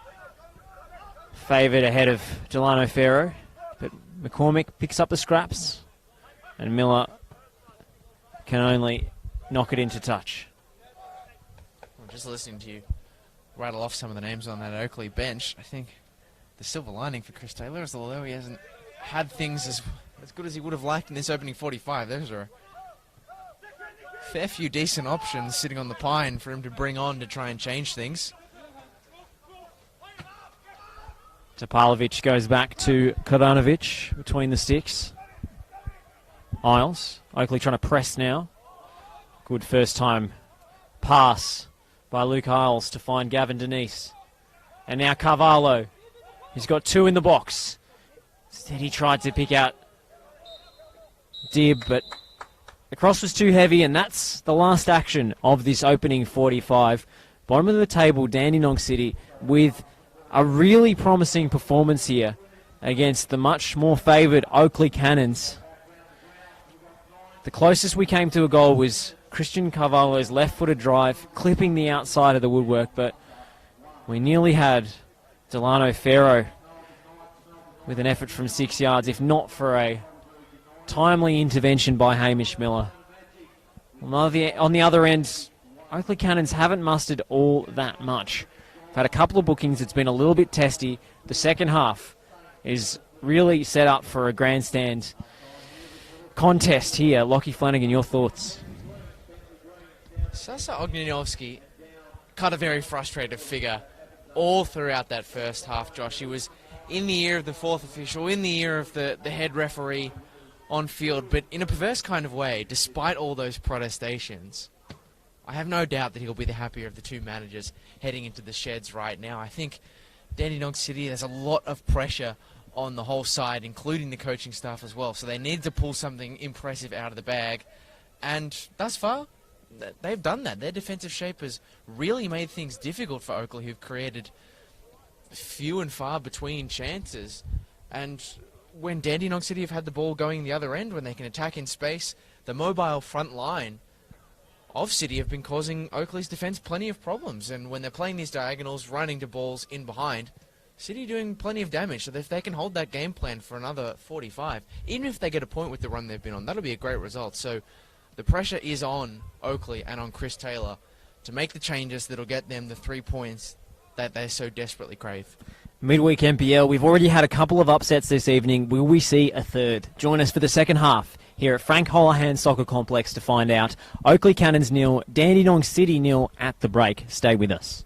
favoured ahead of Delano Ferro, but McCormick picks up the scraps, and Miller can only knock it into touch. Well, just listening to you rattle off some of the names on that Oakley bench, I think the silver lining for Chris Taylor is, although he hasn't had things as good as he would have liked in this opening 45, those are a fair few decent options sitting on the pine for him to bring on to try and change things. Topalovic goes back to Koranovic between the sticks. Isles. Oakley trying to press now. Good first time pass by Luke Isles to find Gavin Denise. And now Carvalho. He's got two in the box. Instead he tried to pick out Dib, but the cross was too heavy, and that's the last action of this opening 45. Bottom of the table, Dandenong City, with a really promising performance here against the much more favoured Oakley Cannons. The closest we came to a goal was Christian Carvalho's left-footed drive, clipping the outside of the woodwork, but we nearly had Delano Ferro with an effort from 6 yards, if not for a timely intervention by Hamish Miller. On the other end, Oakley Cannons haven't mustered all that much. I've had a couple of bookings. It's been a little bit testy. The second half is really set up for a grandstand contest here. Lockie Flanagan, your thoughts? Sasa Ognjanovski cut a very frustrated figure all throughout that first half, Josh. He was in the ear of the fourth official, in the ear of the head referee on field, but in a perverse kind of way, despite all those protestations. I have no doubt that he'll be the happier of the two managers heading into the sheds right now. I think Dandenong City, there's a lot of pressure on the whole side, including the coaching staff as well, so they need to pull something impressive out of the bag, and thus far, they've done that. Their defensive shape has really made things difficult for Oakley, who've created few and far between chances. And when Dandenong City have had the ball going the other end, when they can attack in space, the mobile front line of City have been causing Oakley's defence plenty of problems. And when they're playing these diagonals, running to balls in behind, City doing plenty of damage. So if they can hold that game plan for another 45, even if they get a point with the run they've been on, that'll be a great result. So the pressure is on Oakley and on Chris Taylor to make the changes that'll get them the 3 points that they so desperately crave. Midweek NPL, we've already had a couple of upsets this evening. Will we see a third? Join us for the second half here at Frank Holohan Soccer Complex to find out. Oakley Cannons 0, Dandenong City 0 at the break. Stay with us.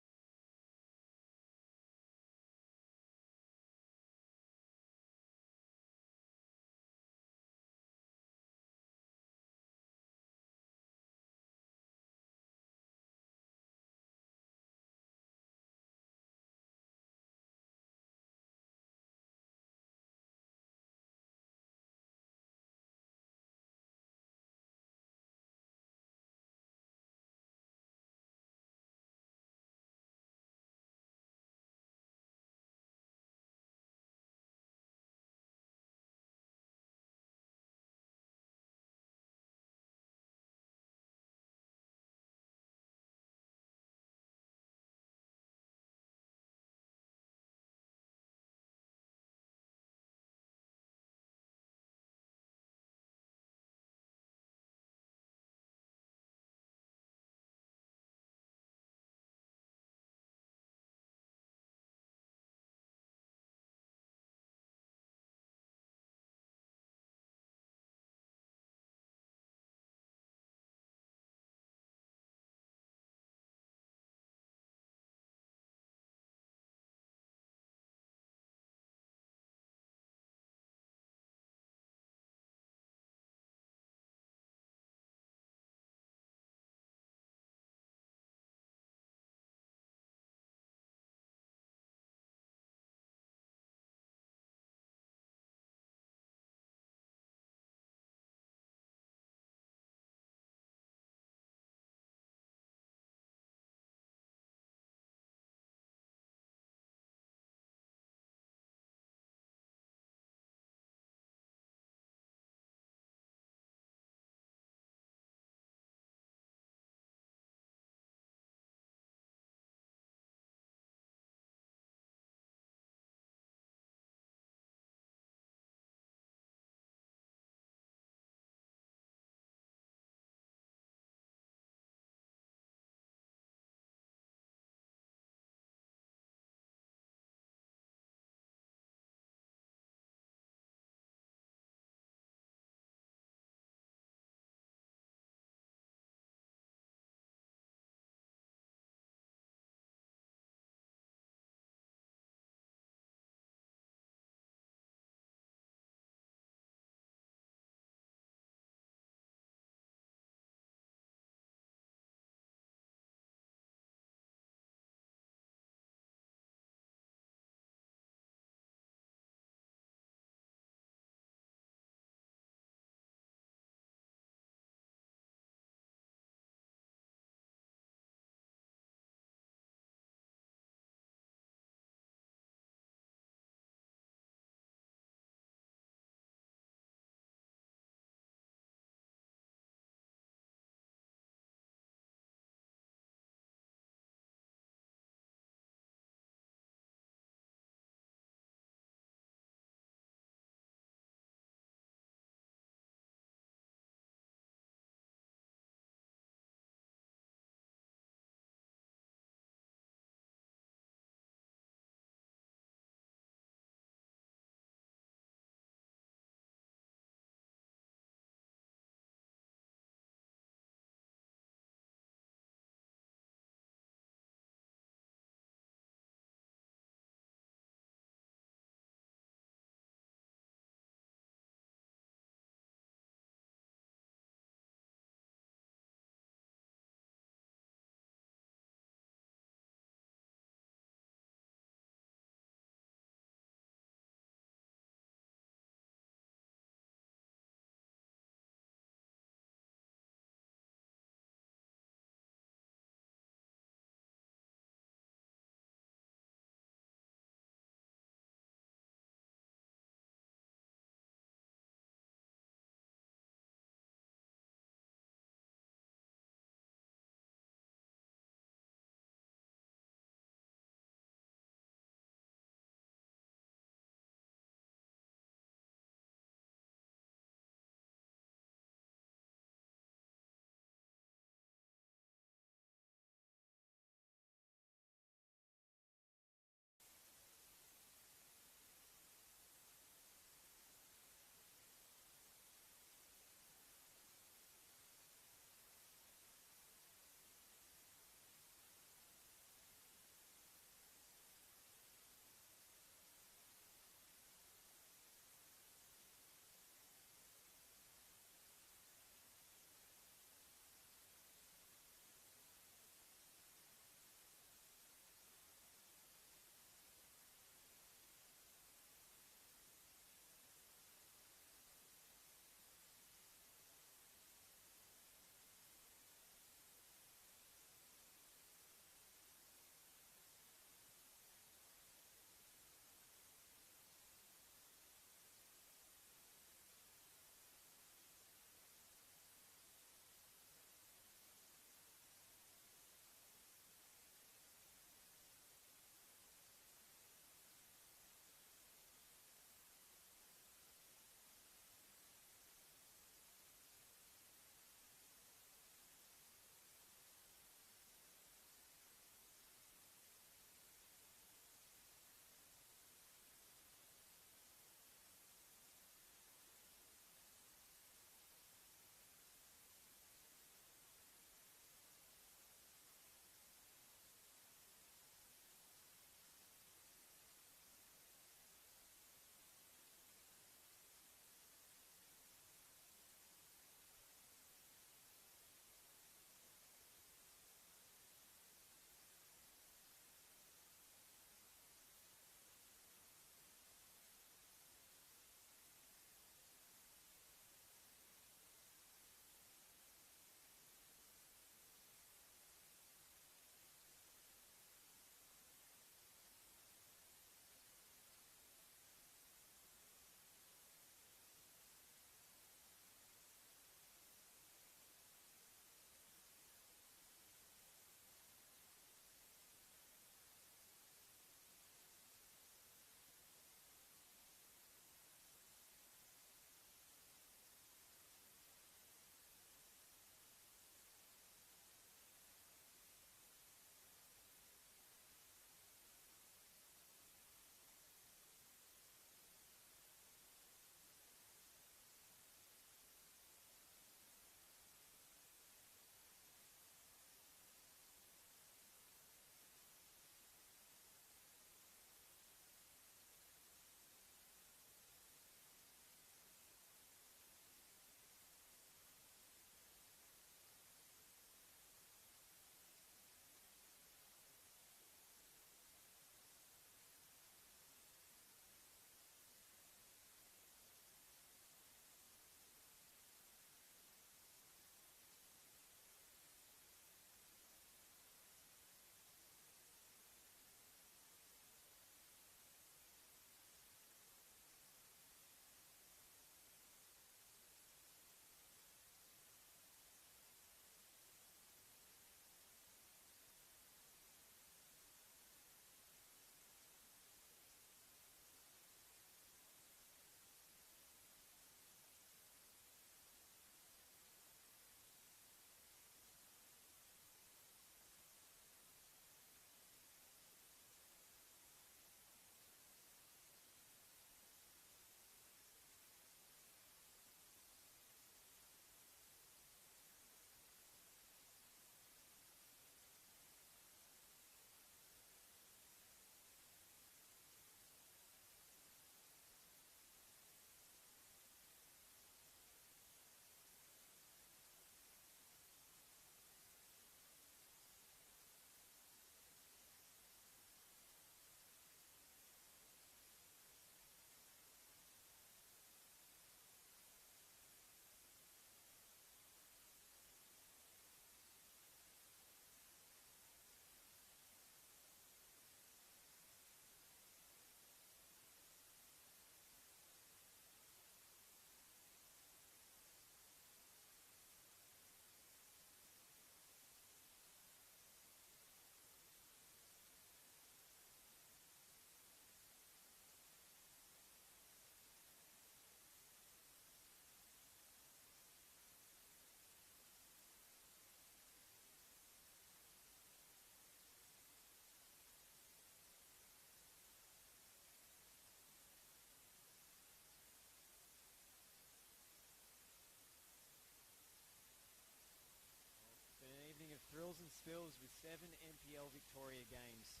spills and spills with 7 NPL Victoria games,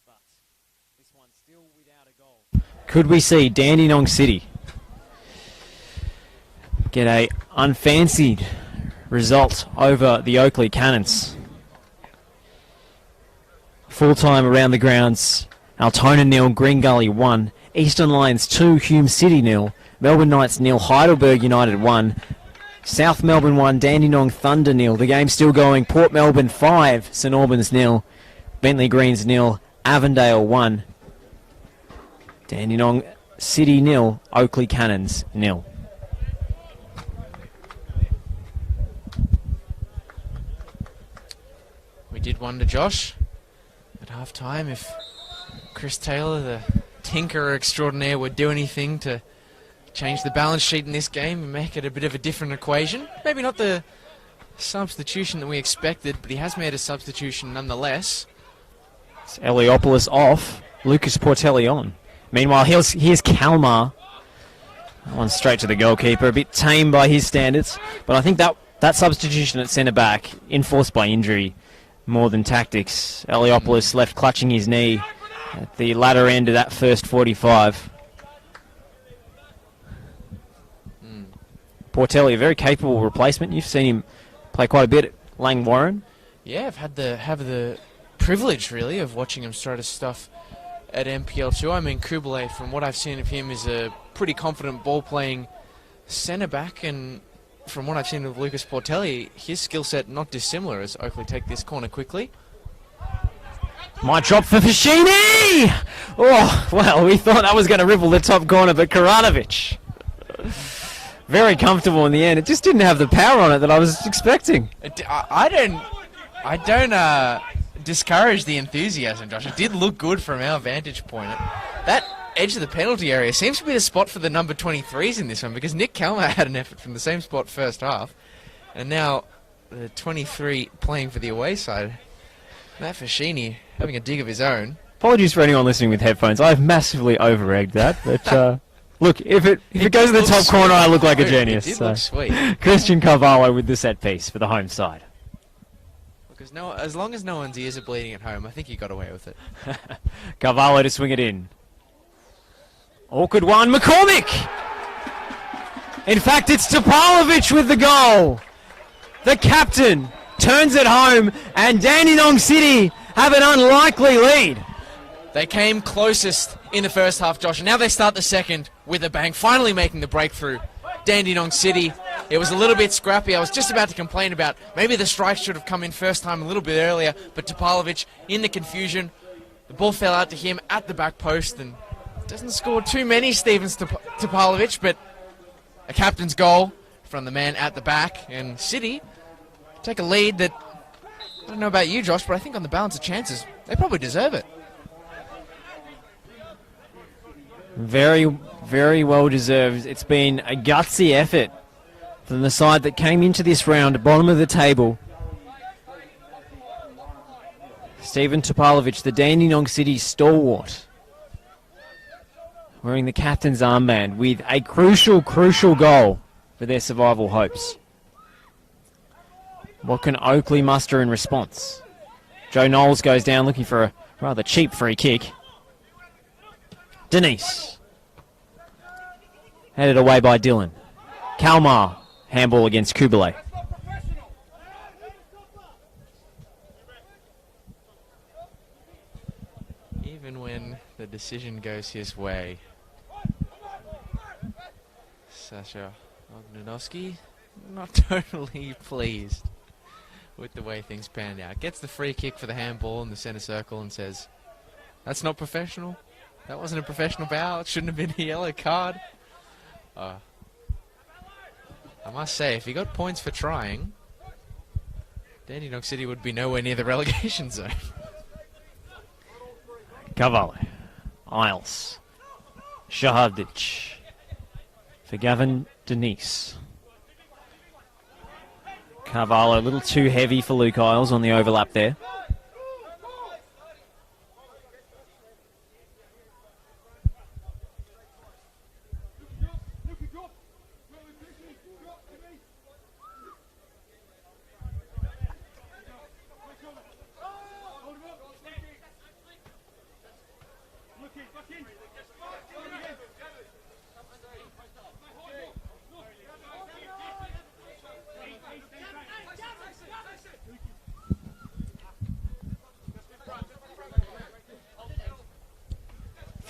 but this one still without a goal. Could we see Dandenong City get a unfancied result over the Oakley Cannons? Full time around the grounds. Altona 0, Green Gully 1, Eastern Lions 2, Hume City 0, Melbourne Knights 0, Heidelberg United 1, South Melbourne 1, Dandenong Thunder 0. The game's still going. Port Melbourne 5, St Albans 0, Bentley Greens 0, Avondale 1, Dandenong City 0, Oakley Cannons 0. We did wonder, Josh, at half-time if Chris Taylor, the tinkerer extraordinaire, would do anything to change the balance sheet in this game and make it a bit of a different equation. Maybe not the substitution that we expected, but he has made a substitution nonetheless. It's Eliopoulos off, Lucas Portelli on. Meanwhile, here's Kalmar. That one's straight to the goalkeeper, a bit tame by his standards. But I think that substitution at centre-back, enforced by injury more than tactics. Eliopoulos left clutching his knee at the latter end of that first 45. Portelli, a very capable replacement. You've seen him play quite a bit at Lang Warren. Yeah, I've had the privilege, really, of watching him start his stuff at NPL too. I mean, Kublai, from what I've seen of him, is a pretty confident ball-playing centre-back, and from what I've seen of Lucas Portelli, his skill set not dissimilar as Oakley take this corner quickly. Might drop for Fashini! Oh, well, we thought that was going to ripple the top corner, but Karanovic, very comfortable in the end. It just didn't have the power on it that I was expecting. I don't discourage the enthusiasm, Josh. It did look good from our vantage point. That edge of the penalty area seems to be the spot for the number 23s in this one, because Nick Kalmar had an effort from the same spot first half, and now the 23 playing for the away side. Matt Fashini having a dig of his own. Apologies for anyone listening with headphones. I've massively over-egged that, but look, if it goes to the top corner, I look like a genius. It did look sweet. Christian Carvalho with the set piece for the home side. Because as long as no one's ears are bleeding at home, I think he got away with it. Carvalho to swing it in. Awkward one, McCormick! In fact, it's Topalovic with the goal. The captain turns it home, and Dandenong City have an unlikely lead. They came closest in the first half, Josh, and now they start the second with a bang, finally making the breakthrough. Dandenong City, it was a little bit scrappy. I was just about to complain about maybe the strike should have come in first time a little bit earlier, but Topalovic, in the confusion, the ball fell out to him at the back post, and doesn't score too many Stevens Topalovic, but a captain's goal from the man at the back, and City take a lead that, I don't know about you, Josh, but I think on the balance of chances, they probably deserve it. Very, very well deserved. It's been a gutsy effort from the side that came into this round, bottom of the table. Stephen Topalovic, the Dandenong City stalwart, wearing the captain's armband with a crucial goal for their survival hopes. What can Oakley muster in response? Joe Knowles goes down looking for a rather cheap free kick. Denise. Headed away by Dylan. Kalmar, handball against Kublai. Even when the decision goes his way, Sasha Ognanovsky not totally pleased with the way things panned out. Gets the free kick for the handball in the centre circle and says, "That's not professional. That wasn't a professional foul. It shouldn't have been a yellow card." I must say, if he got points for trying, Dandenong City would be nowhere near the relegation zone. Carvalho, Isles, Shahardic, for Gavin Denise. Carvalho a little too heavy for Luke Isles on the overlap there.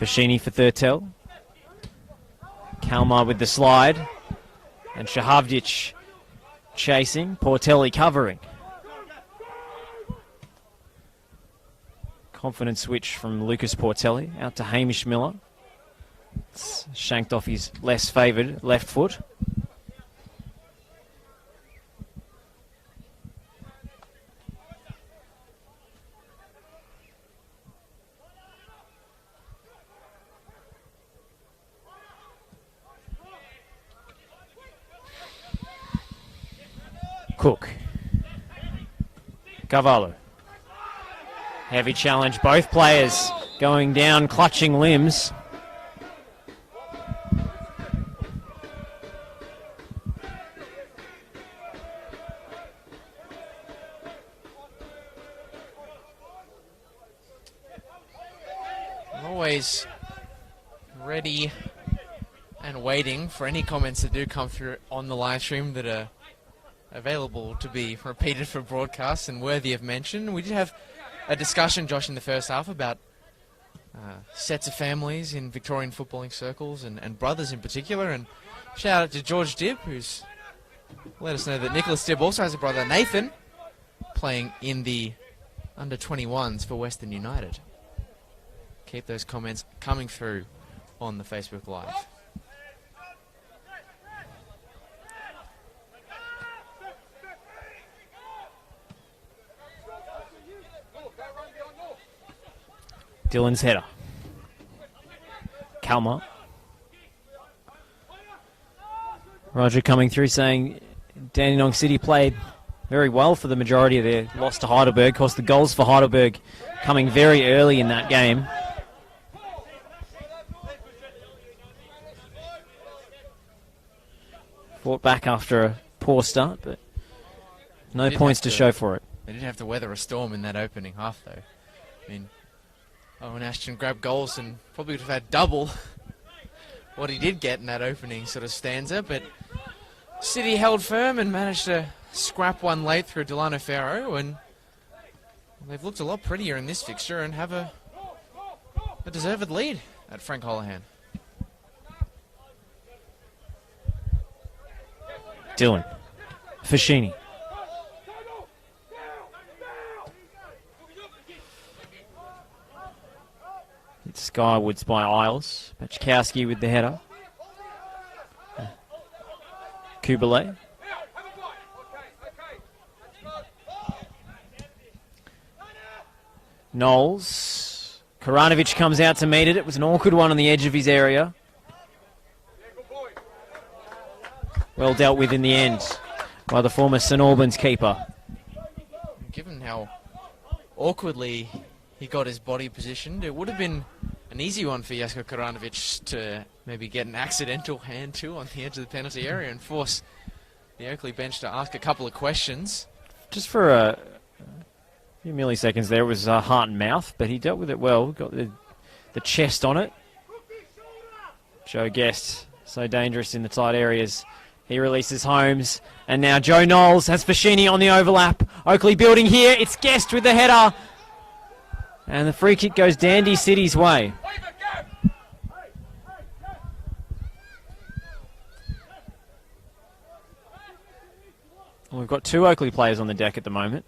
Fashini for Thurtell. Kalmar with the slide. And Shahavdic chasing. Portelli covering. Confident switch from Lucas Portelli out to Hamish Miller. It's shanked off his less favoured left foot. Cook. Carvalho. Heavy challenge, both players going down, clutching limbs. Always ready and waiting for any comments that do come through on the live stream that are available to be repeated for broadcast and worthy of mention. We did have a discussion, Josh, in the first half about sets of families in Victorian footballing circles and brothers in particular. And shout out to George Dibb, who's let us know that Nicholas Dibb also has a brother, Nathan, playing in the under-21s for Western United. Keep those comments coming through on the Facebook Live. Dylan's header. Kalmar. Roger coming through saying Dandenong City played very well for the majority of their loss to Heidelberg. Of course, the goals for Heidelberg coming very early in that game. Fought back after a poor start, but no points to show for it. They did have to weather a storm in that opening half, though. I mean, Owen Ashton grabbed goals and probably would have had double what he did get in that opening sort of stanza, but City held firm and managed to scrap one late through Delano Ferro, and they've looked a lot prettier in this fixture and have a deserved lead at Frank Holohan. Dylan. Fashini. It's Skywoods by Isles. Pachkowski with the header. Kubalay. Knowles. Karanovic comes out to meet it. It was an awkward one on the edge of his area. Well dealt with in the end by the former St Albans keeper. Given how awkwardly he got his body positioned, it would have been an easy one for Jasko Karanovic to maybe get an accidental hand to on the edge of the penalty area and force the Oakley bench to ask a couple of questions. Just for a few milliseconds there, it was heart and mouth, but he dealt with it well. Got the chest on it. Joe Guest, so dangerous in the tight areas. He releases Holmes, and now Joe Knowles has Fashini on the overlap. Oakley building here. It's Guest with the header. And the free kick goes Dandy City's way. We've got two Oakley players on the deck at the moment.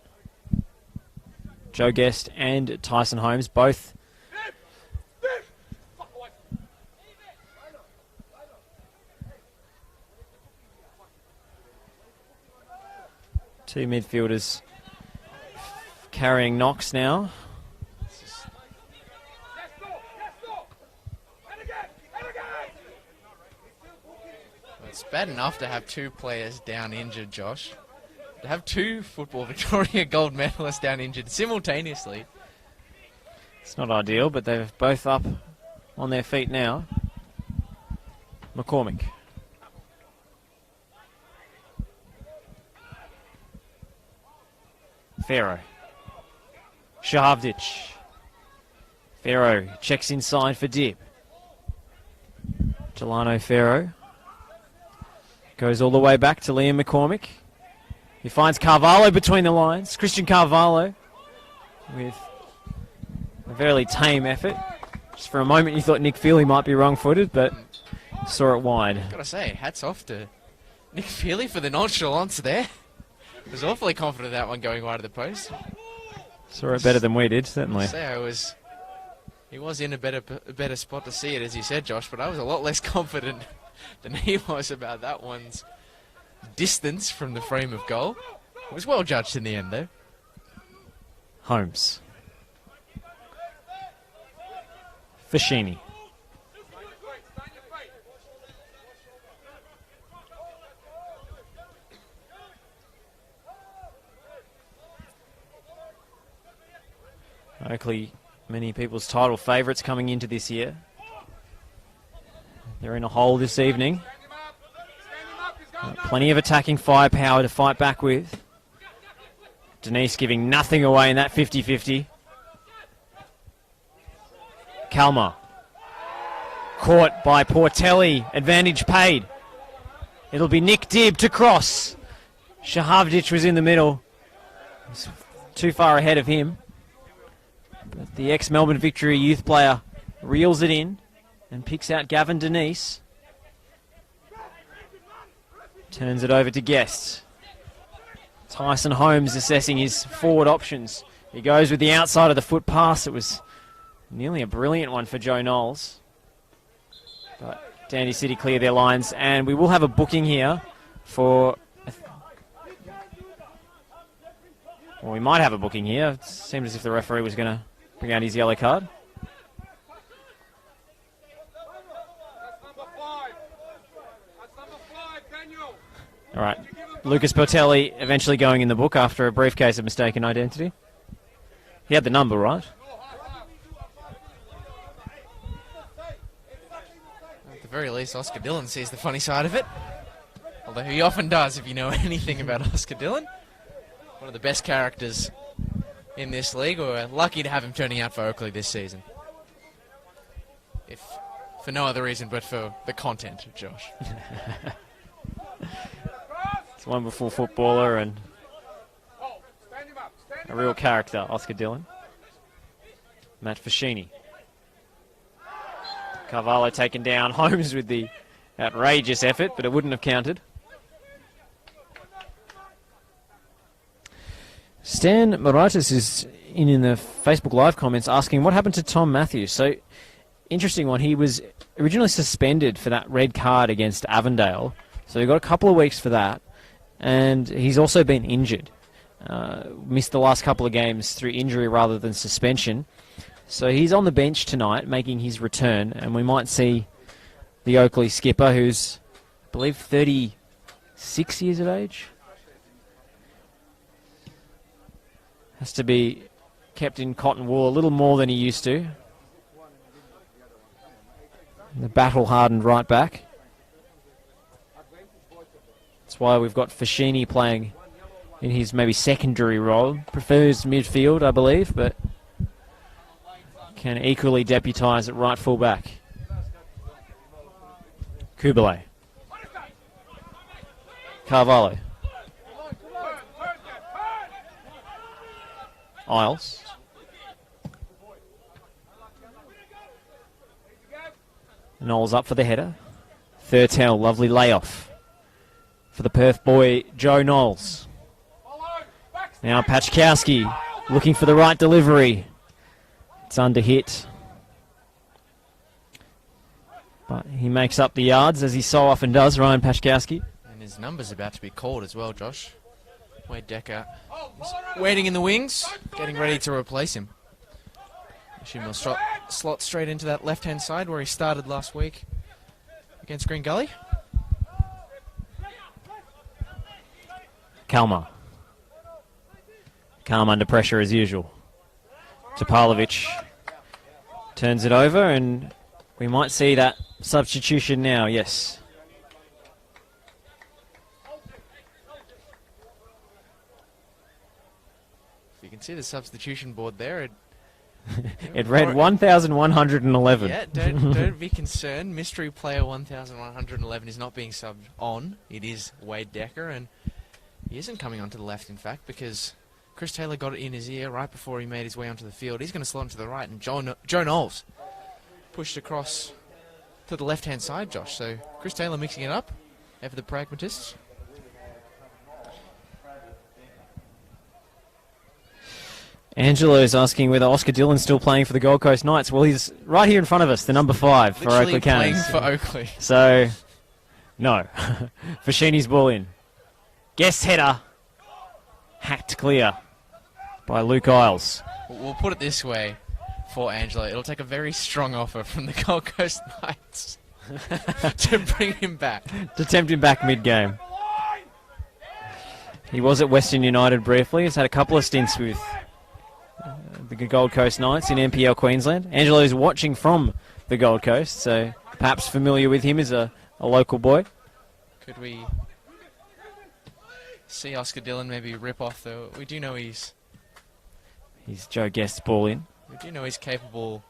Joe Guest and Tyson Holmes, both two midfielders carrying knocks now. It's bad enough to have two players down injured, Josh. To have two Football Victoria gold medalists down injured simultaneously. It's not ideal, but they're both up on their feet now. McCormick. Ferro. Shahavdic. Ferro checks inside for Dibb. Delano Ferro goes all the way back to Liam McCormick. He finds Carvalho between the lines. Christian Carvalho with a fairly tame effort. Just for a moment you thought Nick Feely might be wrong-footed, but saw it wide. Gotta say, hats off to Nick Feely for the nonchalance there. Was awfully confident of that one going wide of the post. Saw it better than we did, certainly. He was in a better spot to see it, as you said, Josh, but I was a lot less confident than he was about that one's distance from the frame of goal. It was well judged in the end, though. Holmes. Fashini. Oakley, many people's title favourites coming into this year. They're in a hole this evening. Plenty of attacking firepower to fight back with. Denise giving nothing away in that 50-50. Kalmar. Caught by Portelli. Advantage paid. It'll be Nick Dibb to cross. Shahavdic was in the middle. He's too far ahead of him. But the ex-Melbourne Victory youth player reels it in and picks out Gavin Denise. Turns it over to Guest. Tyson Holmes assessing his forward options. He goes with the outside of the foot pass. It was nearly a brilliant one for Joe Knowles. But Dandy City clear their lines, and we will have a booking here for... Well, we might have a booking here. It seemed as if the referee was going to bring out his yellow card. All right, Lucas Portelli eventually going in the book after a brief case of mistaken identity. He had the number, right? At the very least, Oscar Dillon sees the funny side of it. Although he often does, if you know anything about Oscar Dillon. One of the best characters in this league. We're lucky to have him turning out for Oakley this season. If for no other reason but for the content, Josh. It's a wonderful footballer and a real character, Oscar Dillon. Matt Fashini. Carvalho taken down. Holmes with the outrageous effort, but it wouldn't have counted. Stan Moraitis is in the Facebook Live comments asking what happened to Tom Matthews. So, interesting one. He was originally suspended for that red card against Avondale. So he got a couple of weeks for that. And he's also been injured. Missed the last couple of games through injury rather than suspension. So he's on the bench tonight making his return. And we might see the Oakley skipper, who's, I believe, 36 years of age. Has to be kept in cotton wool a little more than he used to. The battle-hardened right back. That's why we've got Fashini playing in his maybe secondary role. Prefers midfield, I believe, but can equally deputise at right full-back. Kubele. Carvalho. Isles. Knowles up for the header. Thurtell, lovely layoff for the Perth boy, Joe Knowles. Now Pachkowski looking for the right delivery. It's under hit. But he makes up the yards, as he so often does, Ryan Pachkowski. And his number's about to be called as well, Josh. Wade Decker waiting in the wings, getting ready to replace him. Assume he'll slot straight into that left-hand side where he started last week against Green Gully. Kalmar. Calm under pressure as usual. Topalovic turns it over, and we might see that substitution now, yes. You can see the substitution board there. It read 1,111. Yeah, don't be concerned. Mystery player 1,111 is not being subbed on. It is Wade Decker, and he isn't coming onto the left, in fact, because Chris Taylor got it in his ear right before he made his way onto the field. He's going to slot him to the right, and Joe Knowles pushed across to the left-hand side, Josh. So Chris Taylor mixing it up, ever the pragmatist. Angelo's asking whether Oscar Dillon's still playing for the Gold Coast Knights. Well, he's right here in front of us, the number 5 for Literally Oakley Cannons. playing for Oakley. So, no. Fashini's ball in. Guest header. Hacked clear by Luke Isles. We'll put it this way for Angelo. It'll take a very strong offer from the Gold Coast Knights to bring him back. To tempt him back mid-game. He was at Western United briefly. He's had a couple of stints with the Gold Coast Knights in NPL Queensland. Angelo's watching from the Gold Coast, so perhaps familiar with him as a local boy. Could we see Oscar Dillon maybe rip off the... We do know he's Joe Guest's ball in. We do know he's capable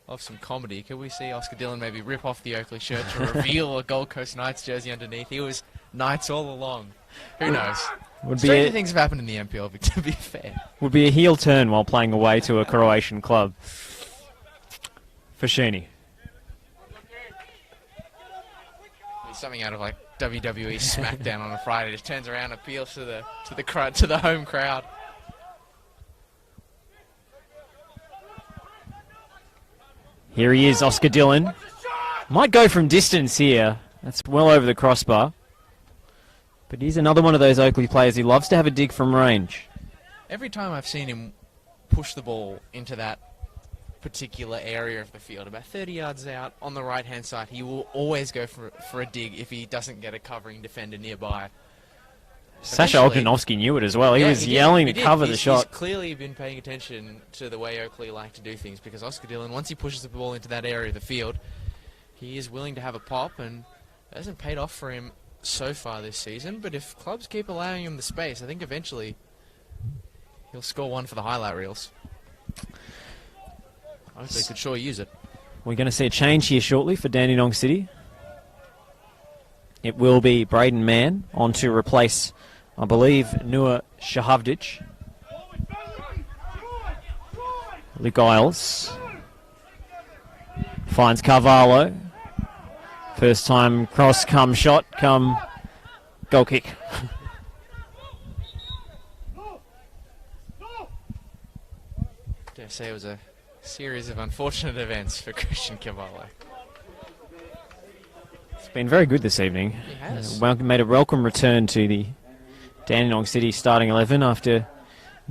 of some comedy. Could we see Oscar Dillon maybe rip off the Oakley shirt to reveal a Gold Coast Knights jersey underneath? He was Knights all along. Who knows? Stranger things have happened in the NPL, to be fair. Would be a heel turn while playing away to a Croatian club. Fashini. It's something out of like WWE SmackDown on a Friday. Just turns around, appeals to the home crowd. Here he is, Oscar Dillon. Might go from distance here. That's well over the crossbar. But he's another one of those Oakley players. He loves to have a dig from range. Every time I've seen him push the ball into that particular area of the field, about 30 yards out on the right-hand side, he will always go for a dig if he doesn't get a covering defender nearby. Sasha Ogdanovsky knew it as well. He was yelling to cover the shot. He's clearly been paying attention to the way Oakley like to do things, because Oscar Dillon, once he pushes the ball into that area of the field, he is willing to have a pop, and it hasn't paid off for him so far this season. But if clubs keep allowing him the space, I think eventually he'll score one for the highlight reels. Oakley could sure use it. We're going to see a change here shortly for Dandenong City. It will be Braden Mann on to replace, I believe, Nur Shahavdic. Luke Isles finds Carvalho. First time cross, come shot, come goal kick. Dare say it was a series of unfortunate events for Christian Carvalho. It's been very good this evening. He has. Made a welcome return to the Dandenong City starting 11 after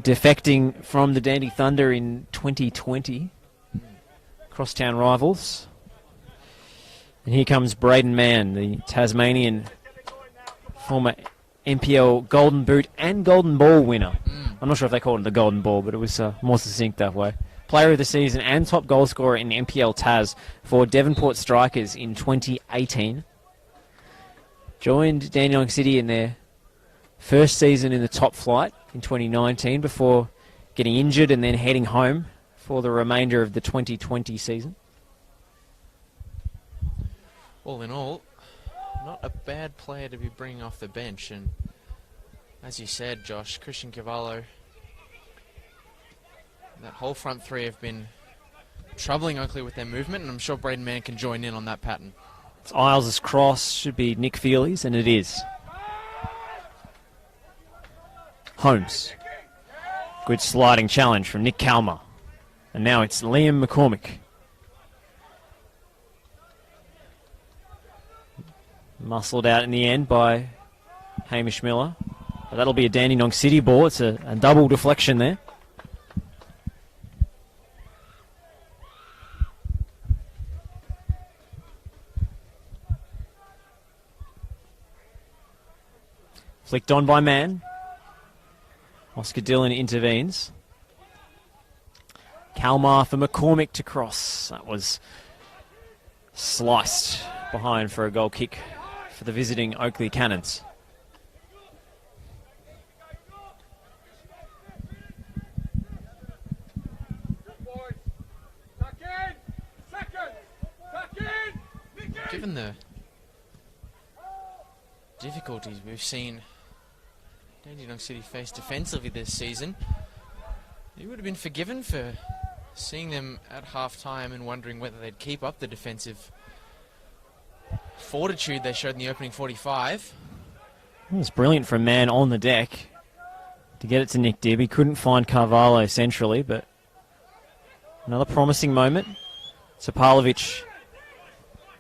defecting from the Dandy Thunder in 2020. Crosstown rivals. And here comes Braden Mann, the Tasmanian former NPL Golden Boot and Golden Ball winner. I'm not sure if they called it the Golden Ball, but it was more succinct that way. Player of the season and top goal scorer in NPL Tas for Devonport Strikers in 2018. Joined Dandenong City in their first season in the top flight in 2019 before getting injured and then heading home for the remainder of the 2020 season. All in all, not a bad player to be bringing off the bench. And as you said, Josh, Christian Carvalho, that whole front three have been troubling Oakley with their movement, and I'm sure Braden Mann can join in on that pattern. It's Isles' cross, should be Nick Feely's, and it is. Holmes. Good sliding challenge from Nick Kalmer. And now it's Liam McCormick. Muscled out in the end by Hamish Miller. But that'll be a Dandenong City ball. It's a double deflection there. Flicked on by Mann. Oscar Dillon intervenes. Kalmar for McCormick to cross. That was sliced behind for a goal kick for the visiting Oakley Cannons. Given the difficulties we've seen Dandenong City face defensively this season, he would have been forgiven for seeing them at half-time and wondering whether they'd keep up the defensive fortitude they showed in the opening 45. It was brilliant for a man on the deck to get it to Nick Dibb. He couldn't find Carvalho centrally, but another promising moment. Topalovic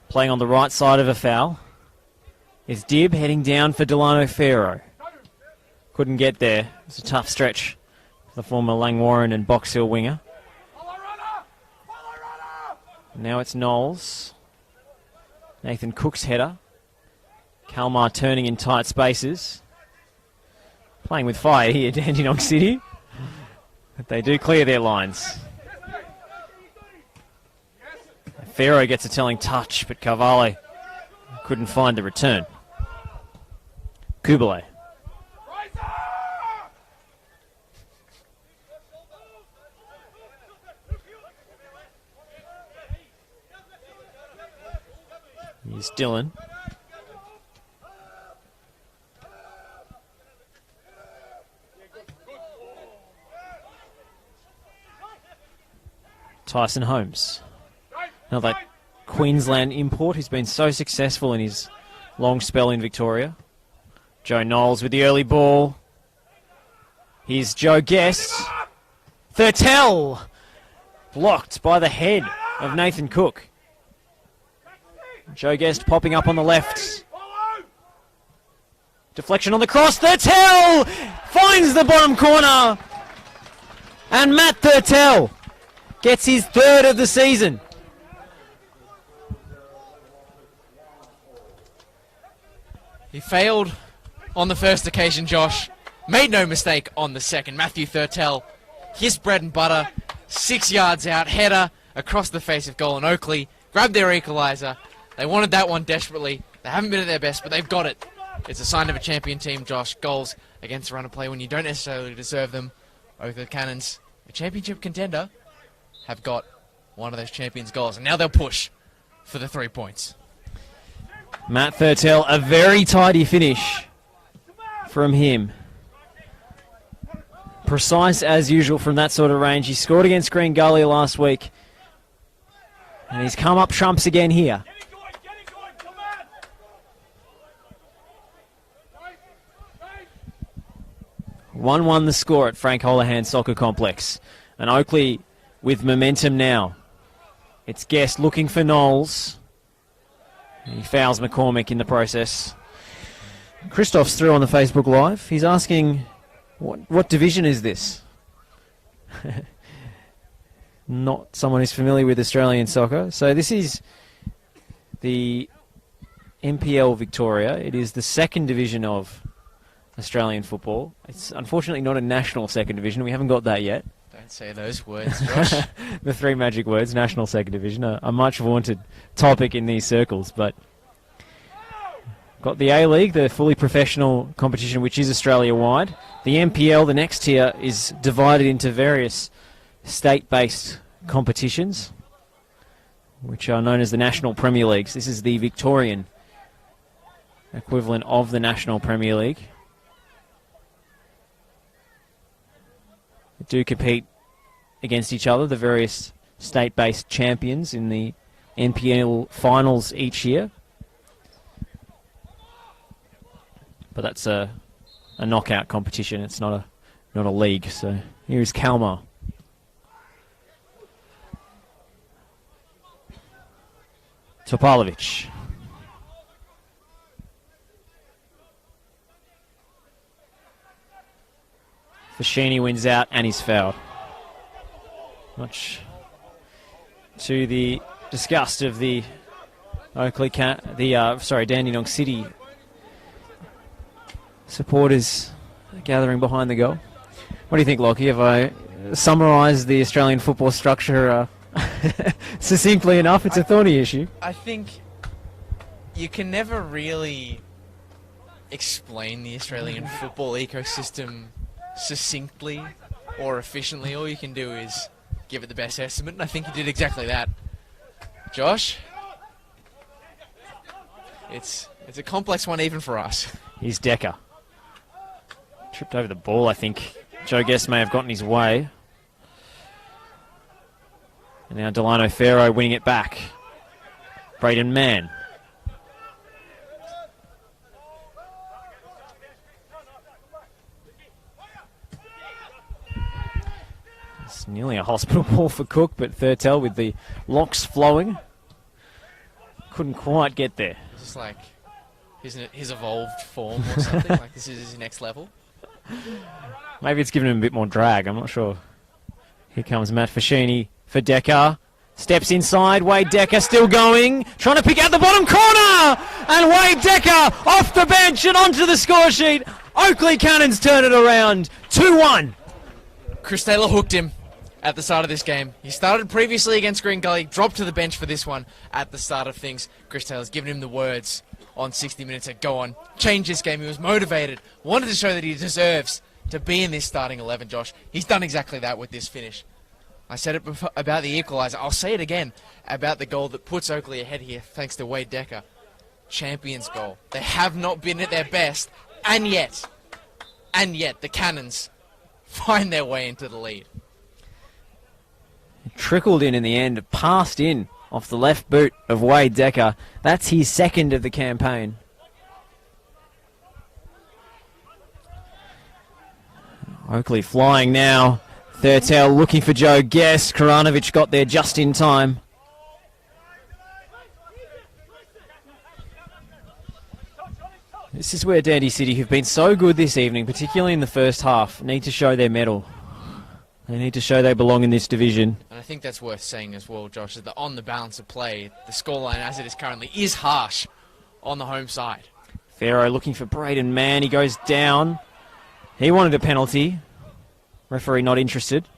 playing on the right side of a foul. Is Dibb heading down for Delano Ferro. Couldn't get there. It was a tough stretch for the former Langwarren and Box Hill winger. Now it's Knowles. Nathan Cook's header. Kalmar turning in tight spaces. Playing with fire here, Dandenong City. But they do clear their lines. Ferro gets a telling touch, but Carvalho couldn't find the return. Kubele. Here's Dylan. Tyson Holmes. Another Queensland import who's been so successful in his long spell in Victoria. Joe Knowles with the early ball. Here's Joe Guest. Thurtell! Blocked by the head of Nathan Cook. Joe Guest popping up on the left. Deflection on the cross. Thurtell finds the bottom corner. And Matt Thurtell gets his third of the season. He failed on the first occasion, Josh. Made no mistake on the second. Matthew Thurtell, his bread and butter, 6 yards out, header across the face of goal, and Oakley grabbed their equaliser. They wanted that one desperately. They haven't been at their best, but they've got it. It's a sign of a champion team, Josh. Goals against the run of play when you don't necessarily deserve them. Oakleigh Cannons, a championship contender, have got one of those champions' goals, and now they'll push for the 3 points. Matt Thurtell, a very tidy finish from him. Precise as usual from that sort of range. He scored against Green Gully last week. And he's come up trumps again here. 1-1 the score at Frank Holohan Soccer Complex. And Oakley with momentum now. It's Guest looking for Knowles. He fouls McCormick in the process. Christoph's through on the Facebook Live. He's asking, what division is this? Not someone who's familiar with Australian soccer. So this is the NPL Victoria. It is the second division of Australian football. It's unfortunately not a national second division. We haven't got that yet. Don't say those words, Josh. The three magic words, national second division, a much vaunted topic in these circles. But got the A-League, the fully professional competition, which is Australia-wide. The NPL, the next tier, is divided into various state-based competitions, which are known as the National Premier Leagues. This is the Victorian equivalent of the National Premier League. They do compete against each other, the various state-based champions in the NPL finals each year. But that's a knockout competition. It's not a league. So here is Kalmar. Topalovic. Fashini wins out and he's fouled. Much to the disgust of the Dandenong City supporters gathering behind the goal. What do you think, Lockie? Have I summarised the Australian football structure succinctly enough? It's a thorny issue. I think you can never really explain the Australian football ecosystem succinctly or efficiently. All you can do is give it the best estimate, and I think you did exactly that. Josh? It's a complex one even for us. Here's Decker. Tripped over the ball, I think. Joe Guest may have gotten his way. And now Delano Farrow winning it back. Braden Mann. It's nearly a hospital ball for Cook, but Thurtell with the locks flowing. Couldn't quite get there. Is this like his evolved form or something? Like this is his next level? Maybe it's given him a bit more drag, I'm not sure. Here comes Matt Fascini for Decker. Steps inside, Wade Decker still going, trying to pick out the bottom corner! And Wade Decker off the bench and onto the score sheet. Oakley Cannons turn it around, 2-1. Chris Taylor hooked him at the start of this game. He started previously against Green Gully, dropped to the bench for this one at the start of things. Chris Taylor's given him the words on 60 Minutes to go on, change this game. He was motivated, wanted to show that he deserves to be in this starting 11, Josh. He's done exactly that with this finish. I said it before about the equaliser. I'll say it again about the goal that puts Oakley ahead here, thanks to Wade Decker. Champions goal. They have not been at their best, and yet, the Cannons find their way into the lead. Trickled in the end, passed in off the left boot of Wade Decker. That's his second of the campaign. Oakley flying now. Thurtell looking for Joe Guest. Karanovic got there just in time. This is where Dandy City, who've been so good this evening, particularly in the first half, need to show their mettle. They need to show they belong in this division. And I think that's worth saying as well, Josh, that on the balance of play, the scoreline as it is currently is harsh on the home side. Farrow looking for Braden Mann. He goes down. He wanted a penalty. Referee not interested.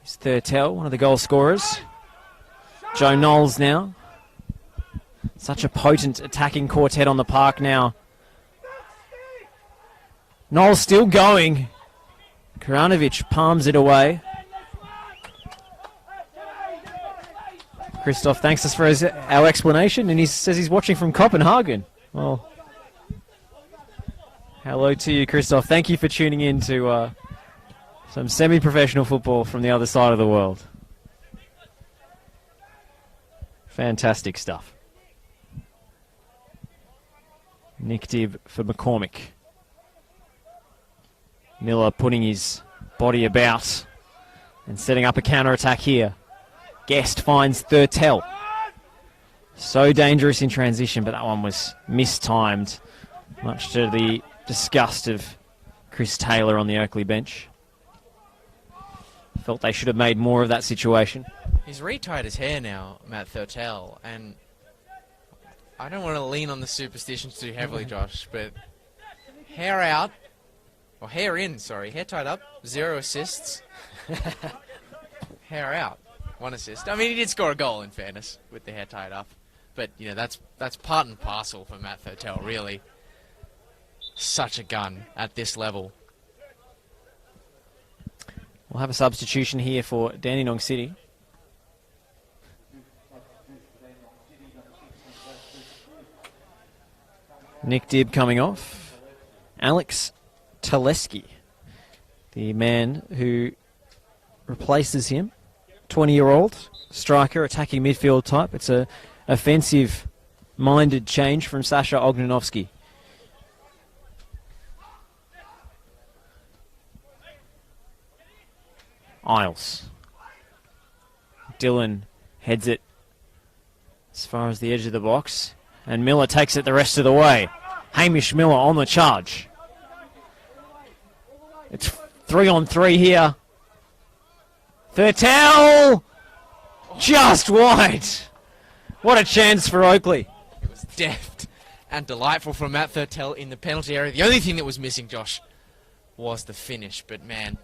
It's Thurtell, one of the goal scorers. Joe Knowles now. Such a potent attacking quartet on the park now. Knowles still going. Karanovic palms it away. Christoph thanks us for our explanation, and he says he's watching from Copenhagen. Well, hello to you, Christoph. Thank you for tuning in to some semi-professional football from the other side of the world. Fantastic stuff. Nick Dibb for McCormick. Miller putting his body about and setting up a counter-attack here. Guest finds Thurtell. So dangerous in transition, but that one was mistimed, much to the disgust of Chris Taylor on the Oakley bench. Felt they should have made more of that situation. He's retied his hair now, Matt Thurtell, and I don't want to lean on the superstitions too heavily, Josh, but hair out, or hair in, sorry, hair tied up, 0 assists. Hair out, 1 assist. I mean, he did score a goal, in fairness, with the hair tied up. But, you know, that's part and parcel for Matt Thurtell, really. Such a gun at this level. We'll have a substitution here for Dandenong City. Nick Dibb coming off. Alex Teleski, the man who replaces him. 20-year-old striker, attacking midfield type. It's a offensive-minded change from Sasha Ognanovsky. Isles. Dillon heads it as far as the edge of the box, and Miller takes it the rest of the way. Hamish Miller on the charge. It's 3-on-3 here. Thurtell! Just wide. What a chance for Oakley. It was deft and delightful from Matt Thurtell in the penalty area. The only thing that was missing, Josh, was the finish. But, man,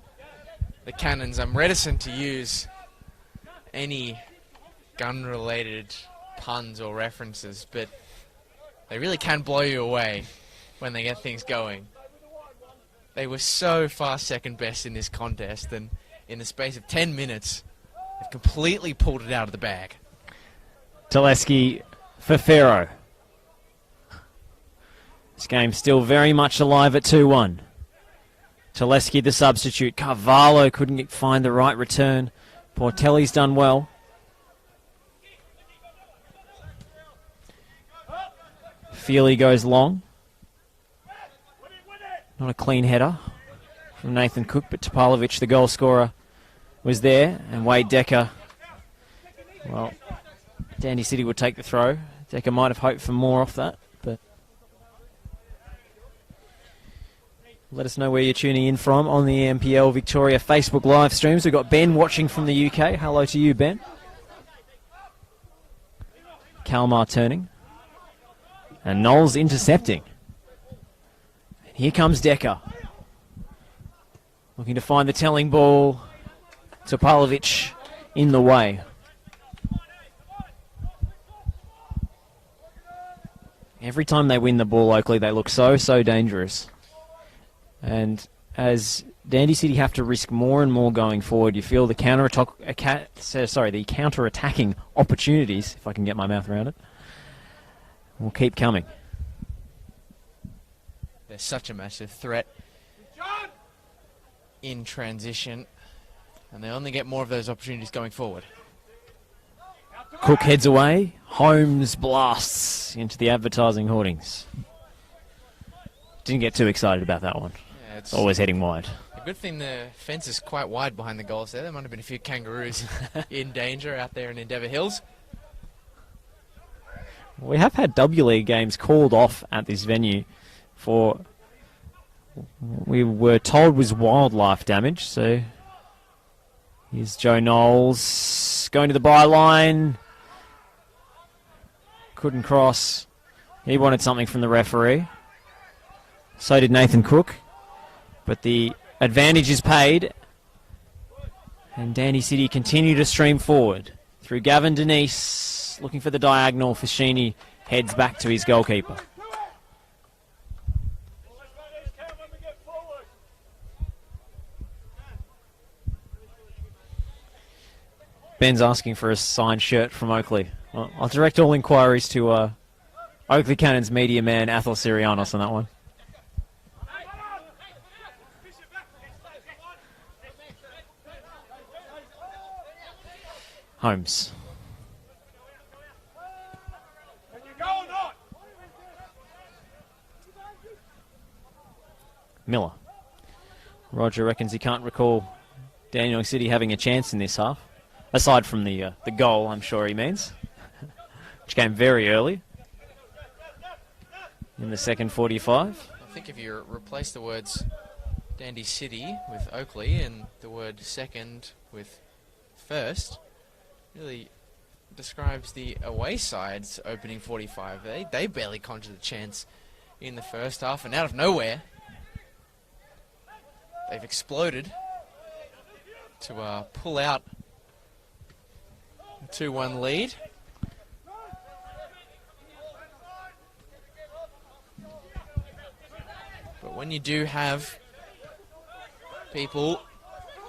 the Cannons, I'm reticent to use any gun-related puns or references, but they really can blow you away when they get things going. They were so far second best in this contest, and in the space of 10 minutes, they've completely pulled it out of the bag. Teleski for Farrow. This game's still very much alive at 2-1. Teleski the substitute. Carvalho couldn't find the right return. Portelli's done well. Feely goes long. Not a clean header from Nathan Cook, but Topalovic, the goal scorer, was there. And Wade Decker, well, Dandy City would take the throw. Decker might have hoped for more off that, but let us know where you're tuning in from on the NPL Victoria Facebook live streams. We've got Ben watching from the UK. Hello to you, Ben. Kalmar turning. And Knowles intercepting. And here comes Decker. Looking to find the telling ball. Topalovic in the way. Every time they win the ball, Oakley, they look so dangerous. And as Dandy City have to risk more and more going forward, you feel the counter-attacking opportunities, if I can get my mouth around it, will keep coming. They're such a massive threat in transition, and they only get more of those opportunities going forward. Cook heads away. Holmes blasts into the advertising hoardings. Didn't get too excited about that one. Yeah, it's always heading wide. A good thing the fence is quite wide behind the goals there. There might have been a few kangaroos in danger out there in Endeavour Hills. We have had W League games called off at this venue for, we were told, was wildlife damage. So here's Joe Knowles going to the byline. Couldn't cross. He wanted something from the referee. So did Nathan Cook. But the advantage is paid. And Dandy City continue to stream forward through Gavin Denise, looking for the diagonal. Fashini heads back to his goalkeeper. Ben's asking for a signed shirt from Oakley. Well, I'll direct all inquiries to Oakley Cannons media man Athol Sirianos on that one. Holmes. Miller. Roger reckons he can't recall Dandenong City having a chance in this half. Aside from the goal, I'm sure he means. Which came very early. In the second 45. I think if you replace the words Dandy City with Oakley and the word second with first, really describes the away side's opening 45. They barely conjured a chance in the first half, and out of nowhere, they've exploded to pull out a 2-1 lead. But when you do have people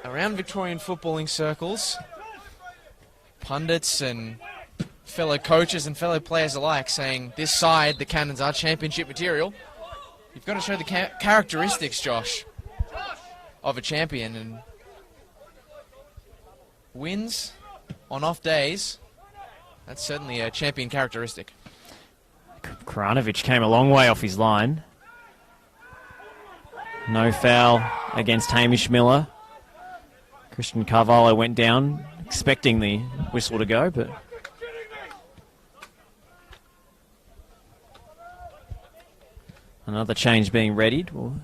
around Victorian footballing circles, pundits and fellow coaches and fellow players alike, saying this side, the Cannons, are championship material, you've got to show the characteristics, Josh, of a champion. And wins on off days, that's certainly a champion characteristic. Kranovic came a long way off his line. No foul against Hamish Miller. Christian Carvalho went down, expecting the whistle to go, but another change being readied. We'll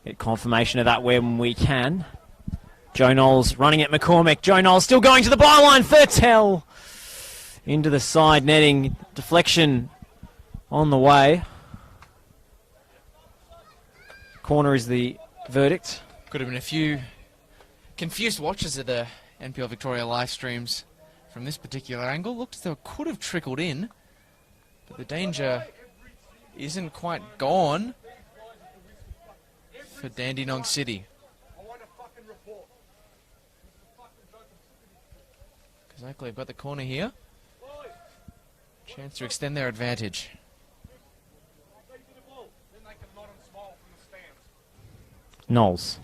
get confirmation of that when we can. Joe Knowles running at McCormick. Joe Knowles still going to the byline. Thurtell into the side netting. Deflection on the way. Corner is the verdict. Could have been a few confused watchers of the NPL Victoria live streams from this particular angle. Looked as though it could have trickled in, but the danger isn't quite gone for Dandenong City. Because Oakley have got the corner here. Chance to extend their advantage. Knowles.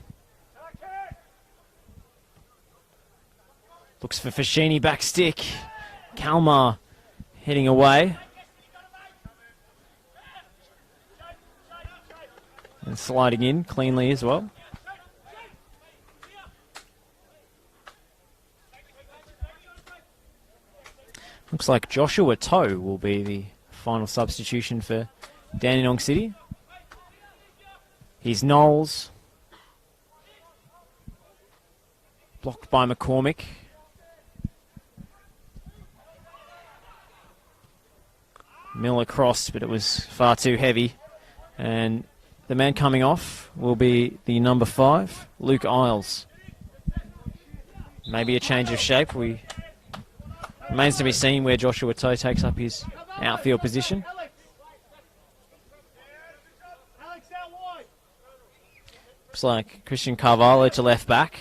Looks for Fashini, back stick. Kalmar heading away. And sliding in cleanly as well. Looks like Joshua Toe will be the final substitution for Dandenong City. He's Knowles. Blocked by McCormick. Miller crossed, but it was far too heavy. And the man coming off will be the number 5, Luke Isles. Maybe a change of shape. Remains to be seen where Joshua Toe takes up his outfield position. Looks like Christian Carvalho to left back.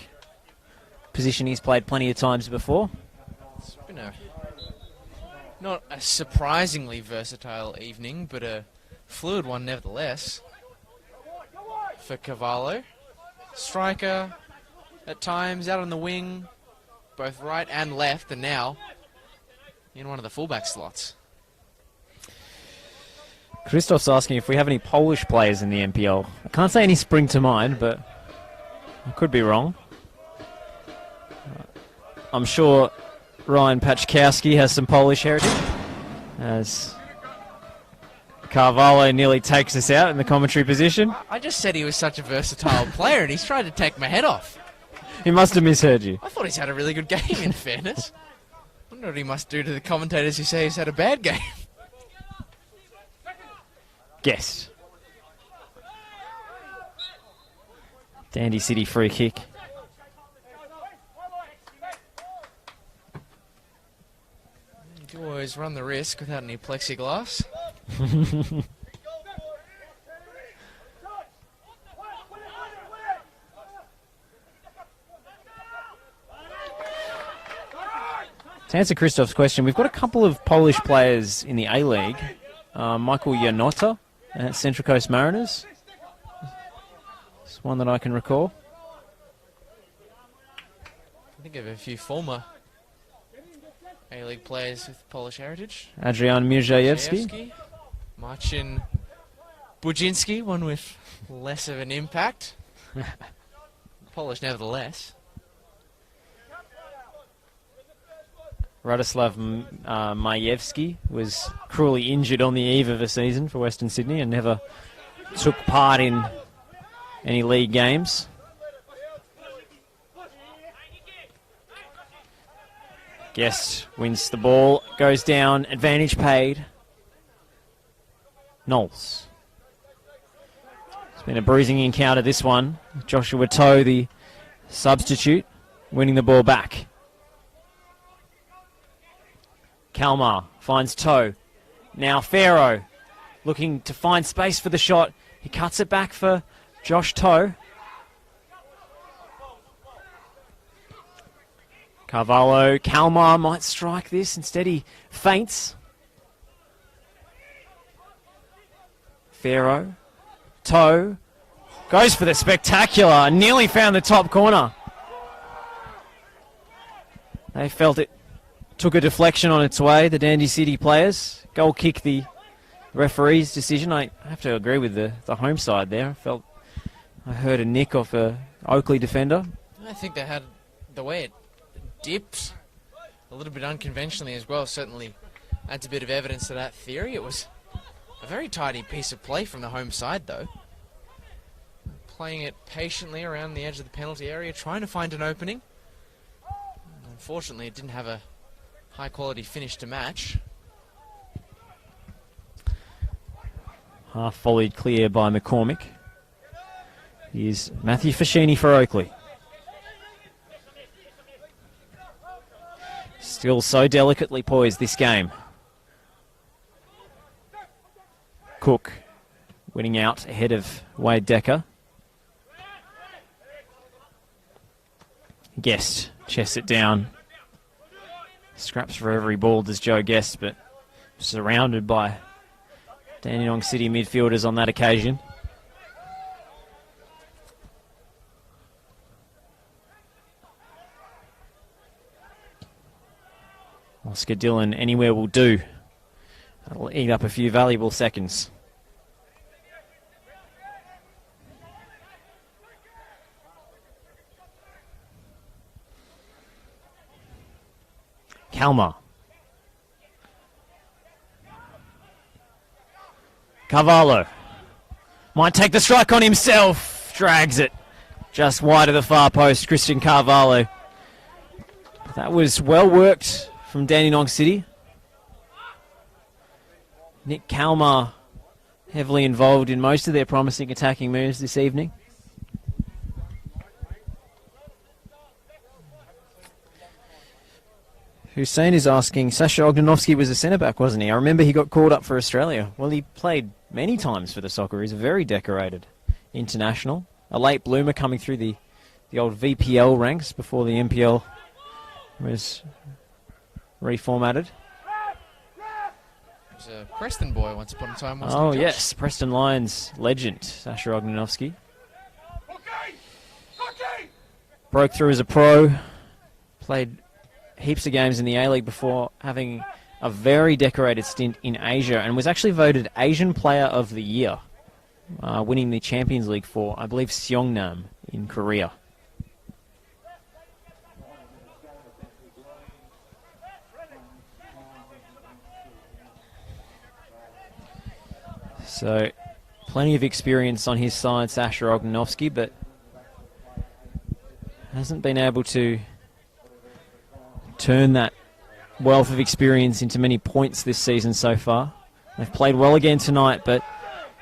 Position he's played plenty of times before. It's been not a surprisingly versatile evening, but a fluid one nevertheless for Carvalho. Striker at times, out on the wing, both right and left, and now in one of the fullback slots. Christoph's asking if we have any Polish players in the NPL. I can't say any spring to mind, but I could be wrong. I'm sure Ryan Paczkowski has some Polish heritage, as Carvalho nearly takes us out in the commentary position. I just said he was such a versatile player, and he's tried to take my head off. He must have misheard you. I thought he's had a really good game, in fairness. I wonder what he must do to the commentators who say he's had a bad game. Guess. Dandy City free kick. You do always run the risk without any plexiglass. To answer Christoph's question, we've got a couple of Polish players in the A-League. Michael Janota at Central Coast Mariners. It's one that I can recall. I think of a few former A-League players with Polish heritage. Adrian Mirjajewski. Marcin Budzinski, one with less of an impact. Polish nevertheless. Radoslav Majewski was cruelly injured on the eve of a season for Western Sydney and never took part in any league games. Guest wins the ball, goes down, advantage paid. Knowles. It's been a bruising encounter, this one. Joshua Toe, the substitute, winning the ball back. Kalmar finds Toe. Now Pharaoh looking to find space for the shot. He cuts it back for Josh Toe. Carvalho, Kalmar might strike this. Instead he feints. Pharaoh, Toe, goes for the spectacular. Nearly found the top corner. They felt it took a deflection on its way, the Dandy City players. Goal kick, the referee's decision. I have to agree with the home side there. I heard a nick off a Oakley defender. I think they had the way it dipped a little bit unconventionally as well. Certainly adds a bit of evidence to that theory. It was a very tidy piece of play from the home side, though. Playing it patiently around the edge of the penalty area, trying to find an opening. Unfortunately, it didn't have a high-quality finish to match. Half volleyed clear by McCormick. Here's Matthew Fashini for Oakley. Still so delicately poised, this game. Cook winning out ahead of Wade Decker. Guest chests it down. Scraps for every ball, does Joe Guest, but surrounded by Dandenong City midfielders on that occasion. Oscar Dillon, anywhere will do. That'll eat up a few valuable seconds. Kalmar. Carvalho. Might take the strike on himself. Drags it. Just wide of the far post, Christian Carvalho. That was well worked from Dandenong City. Nick Kalmar heavily involved in most of their promising attacking moves this evening. Hussein is asking, Sasha Ognanovsky was a centre-back, wasn't he? I remember he got called up for Australia. Well, he played many times for the Soccer. He's a very decorated international. A late bloomer coming through the old VPL ranks before the NPL was reformatted. He was a Preston boy once upon a time, wasn't Oh, he, Josh? yes. Preston Lions legend, Sasha Ognanovsky. Broke through as a pro. Played heaps of games in the A-League before having a very decorated stint in Asia and was actually voted Asian Player of the Year, winning the Champions League for, I believe, Seongnam in Korea. So, plenty of experience on his side, Sasha Ognanovsky, but hasn't been able to turn that wealth of experience into many points this season so far. They've played well again tonight, but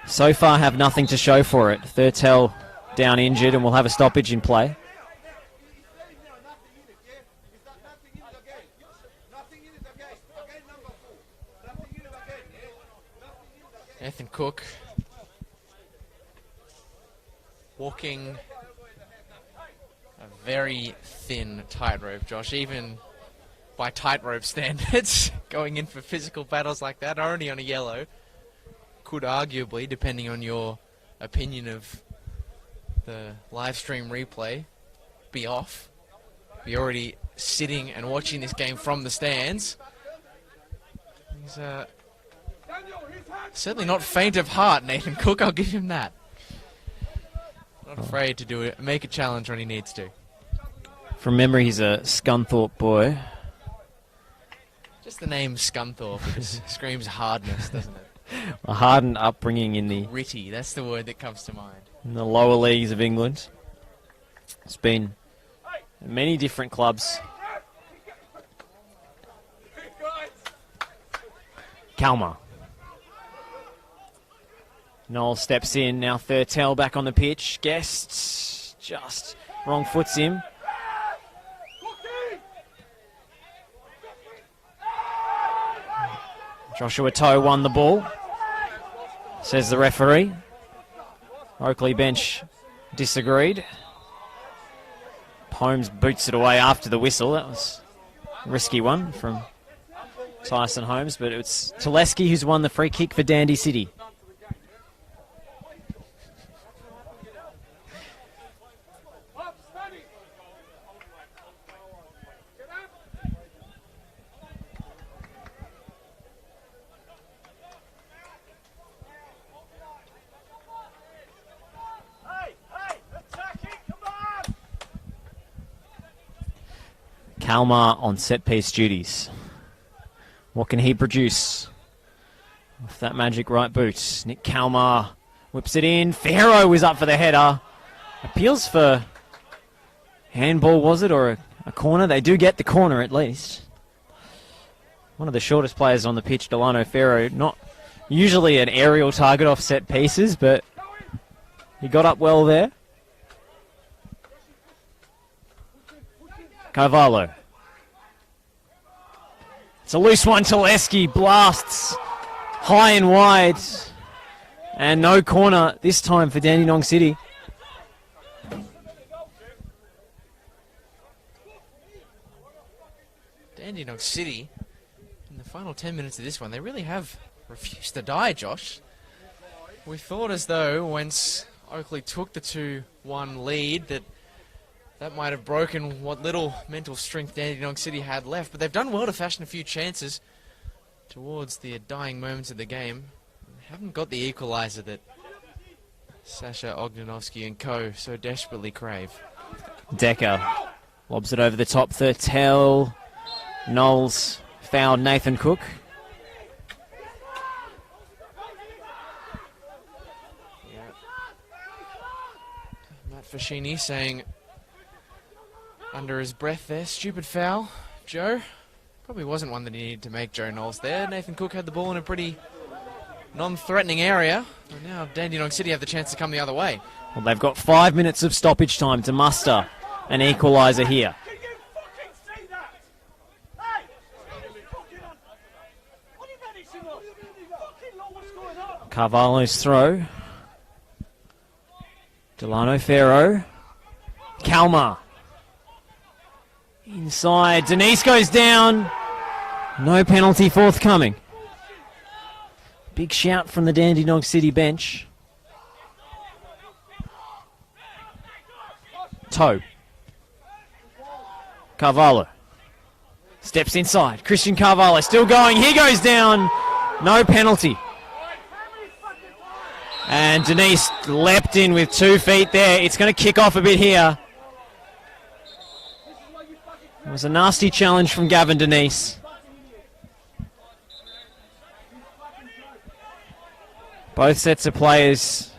so far have nothing to show for it. Thurtell down injured and will have a stoppage in play. Nathan Cook walking a very thin tightrope, Josh, even by tightrope standards. Going in for physical battles like that, only on a yellow, could arguably, depending on your opinion of the live stream replay, be off. Be already sitting and watching this game from the stands. He's certainly not faint of heart, Nathan Cook, I'll give him that. Not afraid to do it, make a challenge when he needs to. From memory, he's a Scunthorpe boy. Just the name Scunthorpe just screams hardness, doesn't it? A hardened upbringing in the Gritty, that's the word that comes to mind. lower leagues of England. It's been many different clubs. Kalmar. Noel steps in, now Thurtell back on the pitch. Guests just wrong foots him. Joshua Toe won the ball, says the referee. Oakley bench disagreed. Holmes boots it away after the whistle. That was a risky one from Tyson Holmes, but it's Tuleski who's won the free kick for Dandy City. Kalmar on set-piece duties. What can he produce with that magic right boot? Nick Kalmar whips it in. Ferro was up for the header. Appeals for handball, was it, or a corner? They do get the corner at least. One of the shortest players on the pitch, Delano Ferro. Not usually an aerial target off set pieces, but he got up well there. Carvalho. It's a loose one. Tuleski blasts high and wide. And no corner this time for Dandenong City. Dandenong City, in the final 10 minutes of this one, they really have refused to die, Josh. We thought as though once Oakley took the 2-1 lead that That might have broken what little mental strength Dandenong City had left, but they've done well to fashion a few chances towards the dying moments of the game. They haven't got the equaliser that Sasha Ognanovsky and co. so desperately crave. Decker lobs it over the top. Thurtell. Knowles fouled Nathan Cook. Matt Fascini saying under his breath there, stupid foul, Joe. Probably wasn't one that he needed to make, Joe Knowles there. Nathan Cook had the ball in a pretty non-threatening area. And now Dandenong City have the chance to come the other way. Well, they've got 5 minutes of stoppage time to muster an equaliser here. Carvalho's throw. Delano Ferro. Kalmar. Inside. Denise goes down. No penalty forthcoming. Big shout from the Dandenong City bench. Toe. Carvalho. Steps inside. Christian Carvalho still going. He goes down. No penalty. And Denise leapt in with 2 feet there. It's going to kick off a bit here. It was a nasty challenge from Gavin Denise. Both sets of players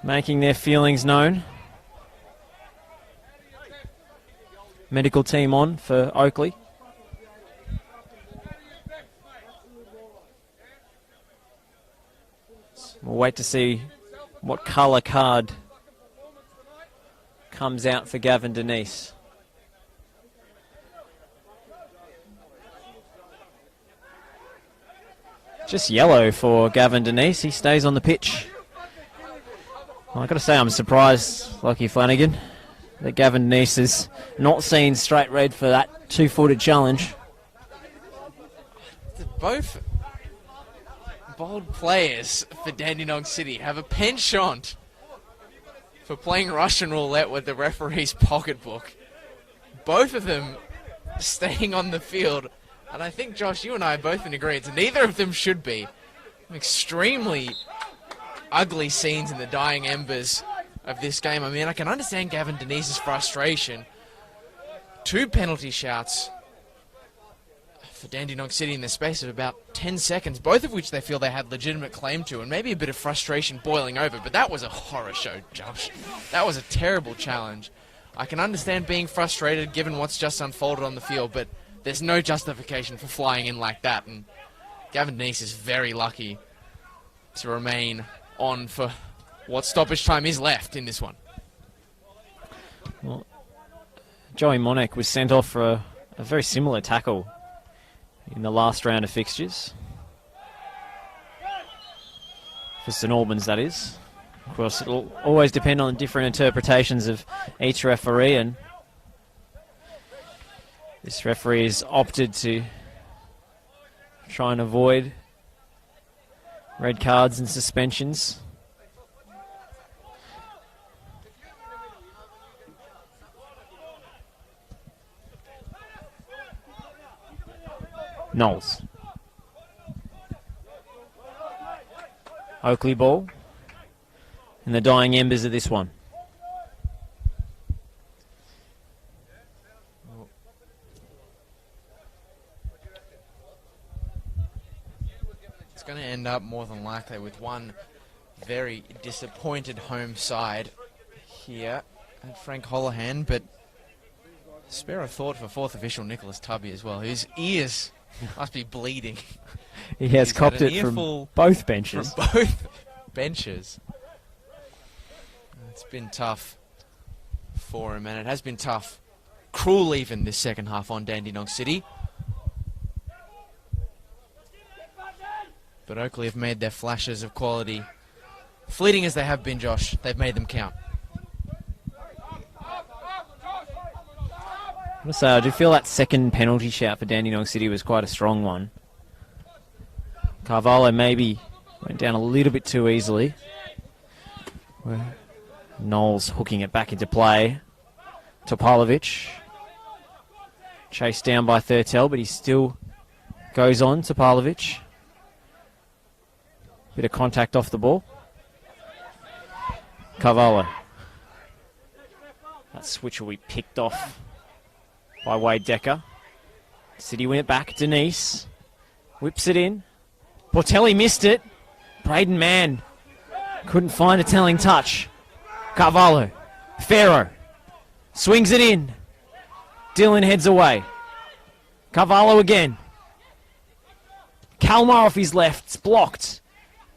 making their feelings known. Medical team on for Oakley. We'll wait to see what colour card comes out for Gavin Denise. Just yellow for Gavin Denise. He stays on the pitch. Well, I've got to say I'm surprised, Lockie Flanagan, that Gavin Denise is not seen straight red for that 2-footed challenge. Both bold players for Dandenong City have a penchant for playing Russian roulette with the referee's pocketbook. Both of them staying on the field. And I think, Josh, you and I are both in agreement. Neither of them should be. Extremely ugly scenes in the dying embers of this game. I mean, I can understand Gavin Denise's frustration. 2 penalty shouts for Dandenong City in the space of about 10 seconds, both of which they feel they had legitimate claim to, and maybe a bit of frustration boiling over. But that was a horror show, Josh. That was a terrible challenge. I can understand being frustrated given what's just unfolded on the field, but there's no justification for flying in like that, and Gavin Denise is very lucky to remain on for what stoppage time is left in this one. Well, Joey Monek was sent off for a very similar tackle in the last round of fixtures. For St Albans, that is. Of course, it'll always depend on different interpretations of each referee, and this referee has opted to try and avoid red cards and suspensions. Knowles. Oakley ball. And the dying embers of this one. It's going to end up more than likely with one very disappointed home side here at Frank Holohan, but spare a thought for fourth official Nicholas Tubby as well, whose ears must be bleeding. He has copped it from both benches. From both benches. It's been tough for him, and it has been tough, cruel even, this second half on Dandenong City. But Oakley have made their flashes of quality, fleeting as they have been, Josh, they've made them count. So I do feel that second penalty shout for Dandenong City was quite a strong one. Carvalho maybe went down a little bit too easily. Knowles hooking it back into play. Topalovic. Chased down by Thurtell, but he still goes on. Topalovic. Bit of contact off the ball. Carvalho. That switch will be picked off by Wade Decker. City win it back. Denise whips it in. Portelli missed it. Braden Mann couldn't find a telling touch. Carvalho. Farrow swings it in. Dylan heads away. Carvalho again. Kalmar off his left. It's blocked.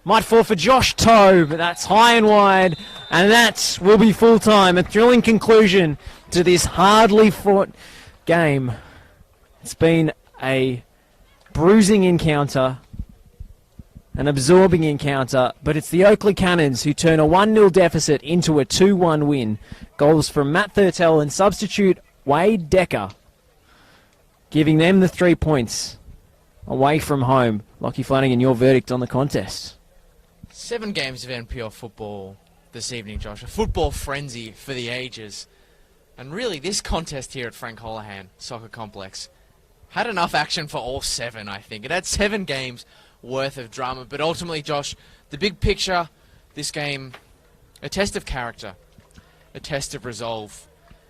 Might fall for Josh Toe, but that's high and wide. And that will be full time. A thrilling conclusion to this hardly fought game. It's been a bruising encounter, an absorbing encounter, but it's the Oakley Cannons who turn a 1-0 deficit into a 2-1 win. Goals from Matt Thurtell and substitute Wade Decker, giving them the 3 points away from home. Lockie Flanagan, your verdict on the contest. 7 games of NPL football this evening, Josh. A football frenzy for the ages. And really, this contest here at Frank Holohan Soccer Complex had enough action for all 7, I think. It had 7 games worth of drama. But ultimately, Josh, the big picture, this game, a test of character, a test of resolve.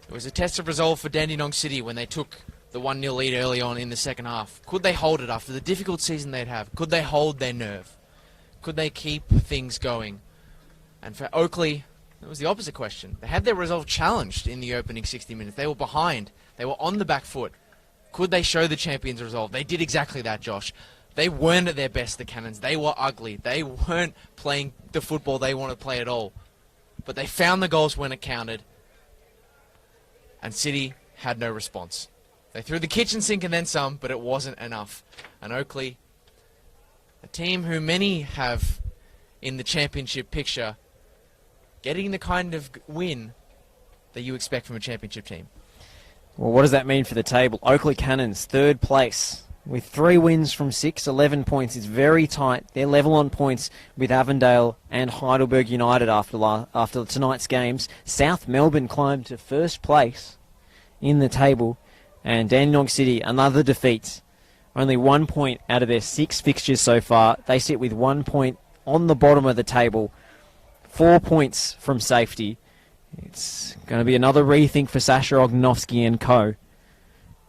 It was a test of resolve for Dandenong City when they took the 1-0 lead early on in the second half. Could they hold it after the difficult season they'd have? Could they hold their nerve? Could they keep things going? And for Oakley, it was the opposite question. They had their resolve challenged in the opening 60 minutes. They were behind. They were on the back foot. Could they show the champions resolve? They did exactly that, Josh. They weren't at their best, the Cannons. They were ugly. They weren't playing the football they wanted to play at all. But they found the goals when it counted. And City had no response. They threw the kitchen sink and then some, but it wasn't enough. And Oakley, a team who many have in the championship picture, getting the kind of win that you expect from a championship team. Well, what does that mean for the table? Oakley Cannons, 3rd place, with 3 wins from 6, 11 points. It's very tight. They're level on points with Avondale and Heidelberg United after tonight's games. South Melbourne climbed to 1st place in the table, and Dandenong City, another defeat. Only 1 point out of their 6 fixtures so far. They sit with 1 point on the bottom of the table. 4 points from safety. It's going to be another rethink for Sasha Ognovsky and co.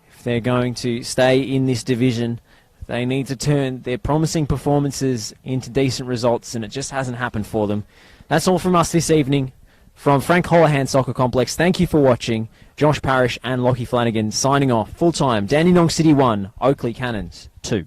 If they're going to stay in this division, they need to turn their promising performances into decent results, and it just hasn't happened for them. That's all from us this evening. From Frank Holohan Soccer Complex, thank you for watching. Josh Parrish and Lockie Flanagan signing off. Full time, Dandenong City 1, Oakley Cannons 2.